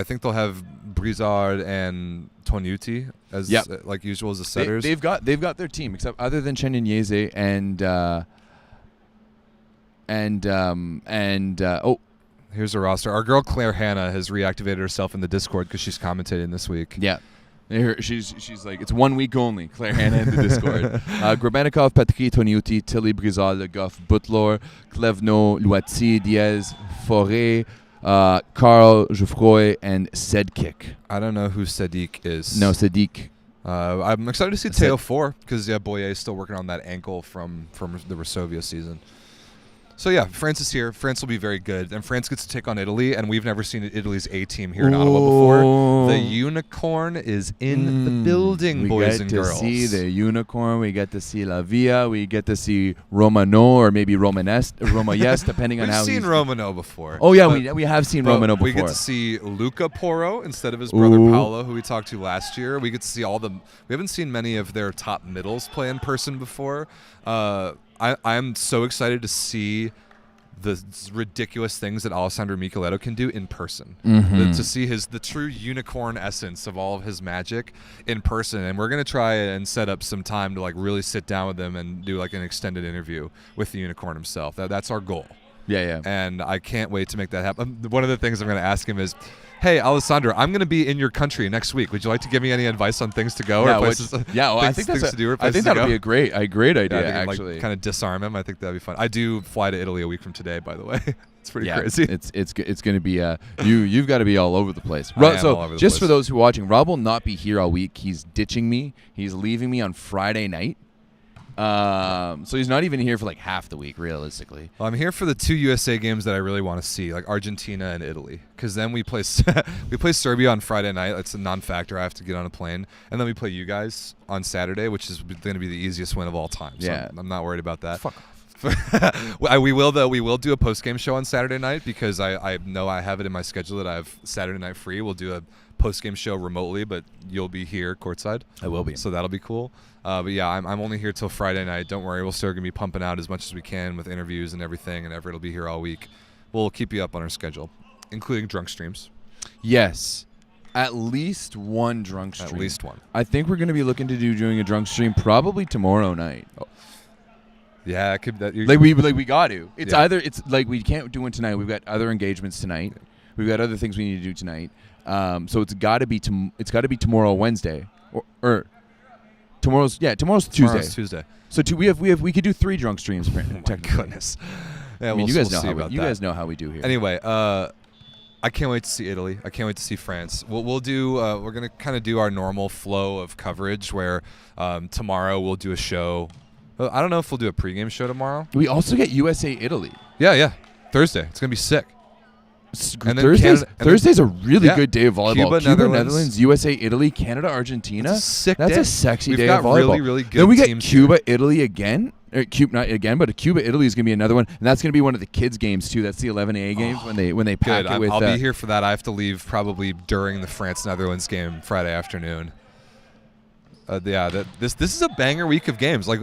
think they'll have Brizard and Tonyuti as like usual as the setters. They've got their team, except other than Chen Nyeze and here's a roster. Our girl Claire Hanna has reactivated herself in the Discord because she's commentating this week. Yeah. She's like, it's 1 week only, Claire Hanna in the Discord. Grebenikov, Patrick Tonyuti, Tilly Brizard, Le Goff, Butler, Clevno, Luazzi, Diaz, Forêt, Carl Jouffroy, and Sedkick. I don't know who Sadiq is. No, Sadiq. I'm excited to see Teo 4 because Boye is still working on that ankle from the Resovia season. So yeah, France is here. France will be very good, and France gets to take on Italy, and we've never seen Italy's A team here in Ottawa before. The unicorn is in the building, boys and girls. We get to see the unicorn. We get to see La Via. We get to see Romano or maybe Romanes, depending on how We've seen Romano before. Oh yeah, we have seen Romano before. We get to see Luca Porro instead of his brother Paolo, who we talked to last year. We get to see all the. We haven't seen many of their top middles play in person before. I'm so excited to see the ridiculous things that Alessandro Micheletto can do in person. To see the true unicorn essence of all of his magic in person. And we're going to try and set up some time to like really sit down with him and do like an extended interview with the unicorn himself. That's our goal. Yeah. And I can't wait to make that happen. One of the things I'm going to ask him is, hey, Alessandro, I'm going to be in your country next week. Would you like to give me any advice on things to go or places? I think things to do or I think that would be a great idea. Yeah, actually, like, kind of disarm him. I think that'd be fun. I do fly to Italy a week from today, by the way. It's pretty crazy. It's going to be you've got to be all over the place. So just for those who are watching, Rob will not be here all week. He's ditching me. He's leaving me on Friday night. So he's not even here for like half the week, realistically. Well, I'm here for the 2 USA games that I really want to see, like Argentina and Italy, because then we play Serbia on Friday night. That's a non-factor. I have to get on a plane, and then we play you guys on Saturday, which is going to be the easiest win of all time. So yeah, I'm not worried about that. Fuck off. We will do a post-game show on Saturday night because I know I have it in my schedule that I have Saturday night free. We'll do a post-game show remotely, but you'll be here courtside. I will be. So that'll be cool. But yeah, I'm only here till Friday night. Don't worry, we're still going to be pumping out as much as we can with interviews and everything, and Everett will be here all week. We'll keep you up on our schedule, including drunk streams. Yes. At least one drunk stream. At least one. I think we're going to be looking to doing a drunk stream probably tomorrow night. Oh. Yeah, it could. We got to. It's either it's like we can't do one tonight. We've got other engagements tonight. We've got other things we need to do tonight. So it's got to be tomorrow, Wednesday, or tomorrow's Tuesday. Tomorrow's Tuesday. So we could do 3 drunk streams. Oh my goodness. Yeah, you guys know how we do here. Anyway, I can't wait to see Italy. I can't wait to see France. We're gonna kind of do our normal flow of coverage where tomorrow we'll do a show. I don't know if we'll do a pregame show tomorrow. We also get USA Italy. Yeah. Thursday. It's gonna be sick. And Thursday's a really good day of volleyball. Cuba, Netherlands, USA, Italy, Canada, Argentina. That's a sick That's day. a sexy We've day got of volleyball. really, really good then we get teams Cuba, here. Italy again. Not again, but Cuba, Italy is going to be another one, and that's going to be one of the kids' games too. That's the 11A games when they pack it with. I'll be here for that. I have to leave probably during the France-Netherlands game Friday afternoon. This is a banger week of games. Like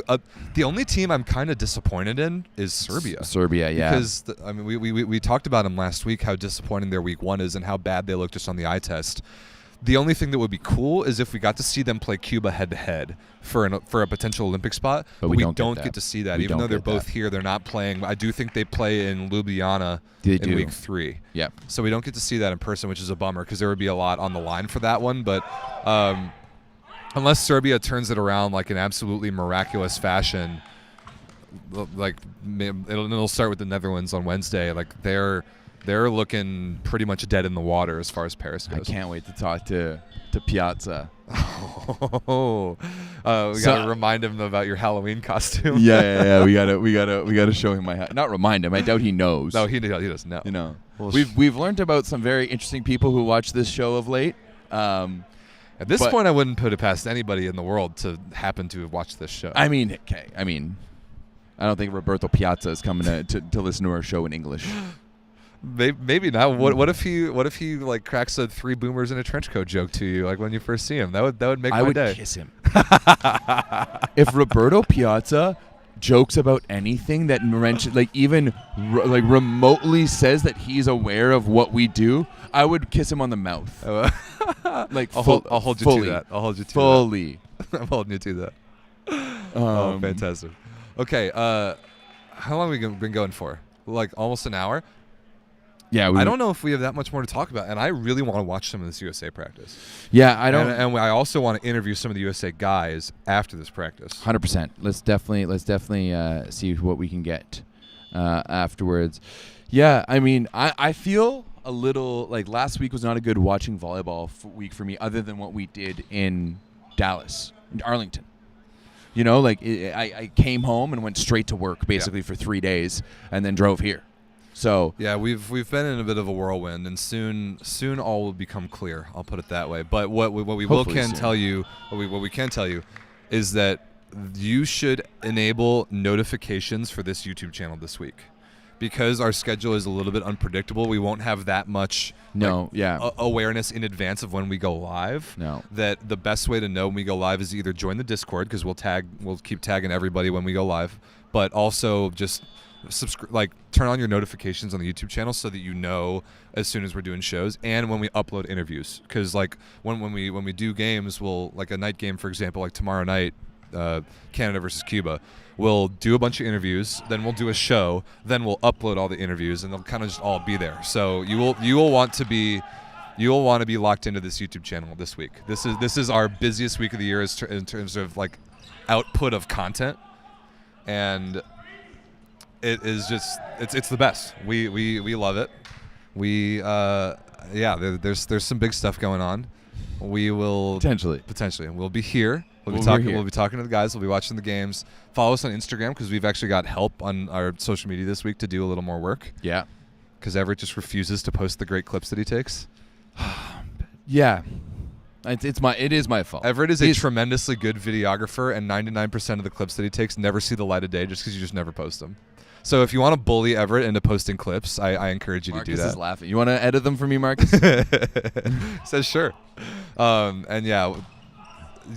the only team I'm kind of disappointed in is Serbia. Serbia, yeah. Because we talked about them last week, how disappointing their week 1 is and how bad they look just on the eye test. The only thing that would be cool is if we got to see them play Cuba head-to-head for a potential Olympic spot. But we don't get to see that. Even though they're both here, they're not playing. I do think they play in Ljubljana in week 3. Yep. So we don't get to see that in person, which is a bummer because there would be a lot on the line for that one. But unless Serbia turns it around like in absolutely miraculous fashion, like it'll start with the Netherlands on Wednesday. Like they're looking pretty much dead in the water as far as Paris goes. I can't wait to talk to Piazza. We gotta remind him about your Halloween costume. Yeah. We gotta show him my hat. Not remind him. I doubt he knows. No, he doesn't know. You know, we've learned about some very interesting people who watch this show of late. At this point, I wouldn't put it past anybody in the world to happen to have watched this show. I mean, I don't think Roberto Piazza is coming to listen to our show in English. Maybe not. What if he like cracks a 3 boomers in a trench coat joke to you like when you first see him? That would make my day. I would kiss him. If Roberto Piazza jokes about anything that even remotely says that he's aware of what we do, I would kiss him on the mouth. I'll hold you to that. I'll hold you to fully. That. I'm holding you to that. Oh, fantastic. Okay, how long have we been going for? Like almost an hour? Yeah, I don't know if we have that much more to talk about, and I really want to watch some of this USA practice. Yeah, I don't. And I also want to interview some of the USA guys after this practice. 100%. Let's definitely see what we can get afterwards. Yeah, I mean, I feel a little like last week was not a good watching volleyball week for me, other than what we did in Dallas, in Arlington. You know, like I came home and went straight to work basically for 3 days, and then drove here. So yeah, we've been in a bit of a whirlwind, and soon all will become clear. I'll put it that way. But what we can tell you is that you should enable notifications for this YouTube channel this week, because our schedule is a little bit unpredictable. We won't have that much awareness in advance of when we go live. No. That the best way to know when we go live is either join the Discord, because we'll keep tagging everybody when we go live, but also just turn on your notifications on the YouTube channel so that you know as soon as we're doing shows, and when we upload interviews. Because like when we do games, we'll, like a night game, for example, like tomorrow night, Canada versus Cuba, we'll do a bunch of interviews, then we'll do a show, then we'll upload all the interviews, and they'll kind of just all be there. So you will want to be locked into this YouTube channel this week. This is our busiest week of the year in terms of like output of content, and it is just it's the best. We love it. There's some big stuff going on. We will potentially we'll be here. We'll be talking to the guys. We'll be watching the games. Follow us on Instagram, because we've actually got help on our social media this week to do a little more work. Yeah. Because Everett just refuses to post the great clips that he takes. Yeah. It is my fault. Everett is a tremendously good videographer, and 99% of the clips that he takes never see the light of day just because you just never post them. So if you want to bully Everett into posting clips, I encourage you to do that. Marcus is laughing. You want to edit them for me, Marcus? Says sure. And yeah,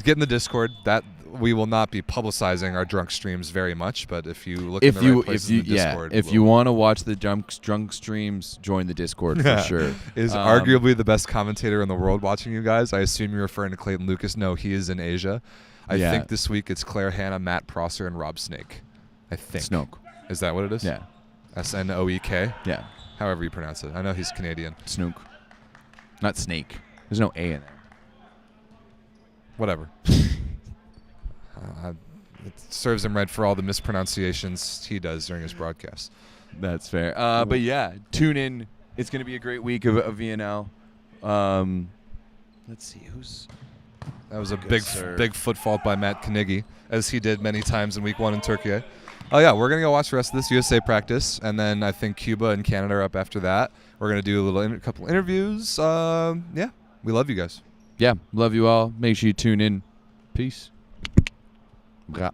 get in the Discord. That we will not be publicizing our drunk streams very much, but if you look in the right place in the Discord, if you want to watch the drunk streams, join the Discord for sure. Is arguably the best commentator in the world watching you guys. I assume you're referring to Clayton Lucas. No, he is in Asia. I think this week it's Claire Hanna, Matt Prosser, and Rob Snake. I think. Snoke. Is that what it is? Yeah. Snoek? Yeah. However you pronounce it. I know he's Canadian. Snook. Not snake. There's no A in there. Whatever. It serves him right for all the mispronunciations he does during his broadcasts. That's fair. But yeah, tune in. It's going to be a great week of VNL. Let's see who's. That was a big foot fault by Matt Knigge, as he did many times in week 1 in Turkey. Oh yeah, we're gonna go watch the rest of this USA practice, and then I think Cuba and Canada are up after that. We're gonna do a couple interviews. Yeah, we love you guys. Yeah, love you all. Make sure you tune in. Peace. Bra.